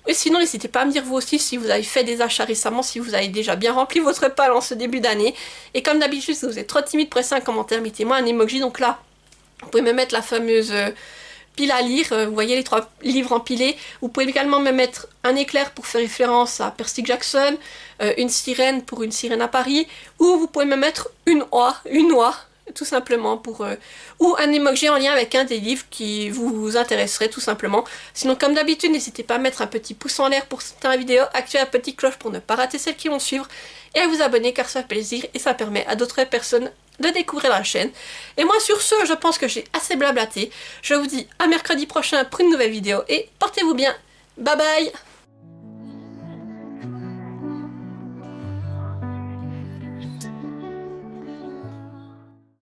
Et sinon n'hésitez pas à me dire vous aussi si vous avez fait des achats récemment, si vous avez déjà bien rempli votre palle en ce début d'année. Et comme d'habitude, si vous êtes trop timide pour laisser un commentaire, mettez-moi un emoji. Donc là, vous pouvez me mettre la fameuse pile à lire, vous voyez les 3 livres empilés. Vous pouvez également me mettre un éclair pour faire référence à Percy Jackson, une sirène pour Une sirène à Paris, ou vous pouvez me mettre une oie tout simplement, pour ou un emoji en lien avec un des livres qui vous intéresserait tout simplement. Sinon, comme d'habitude, n'hésitez pas à mettre un petit pouce en l'air pour soutenir la vidéo, activer la petite cloche pour ne pas rater celles qui vont suivre, et à vous abonner car ça fait plaisir et ça permet à d'autres personnes de découvrir la chaîne. Et moi sur ce, je pense que j'ai assez blablaté. Je vous dis à mercredi prochain pour une nouvelle vidéo et portez-vous bien. Bye bye.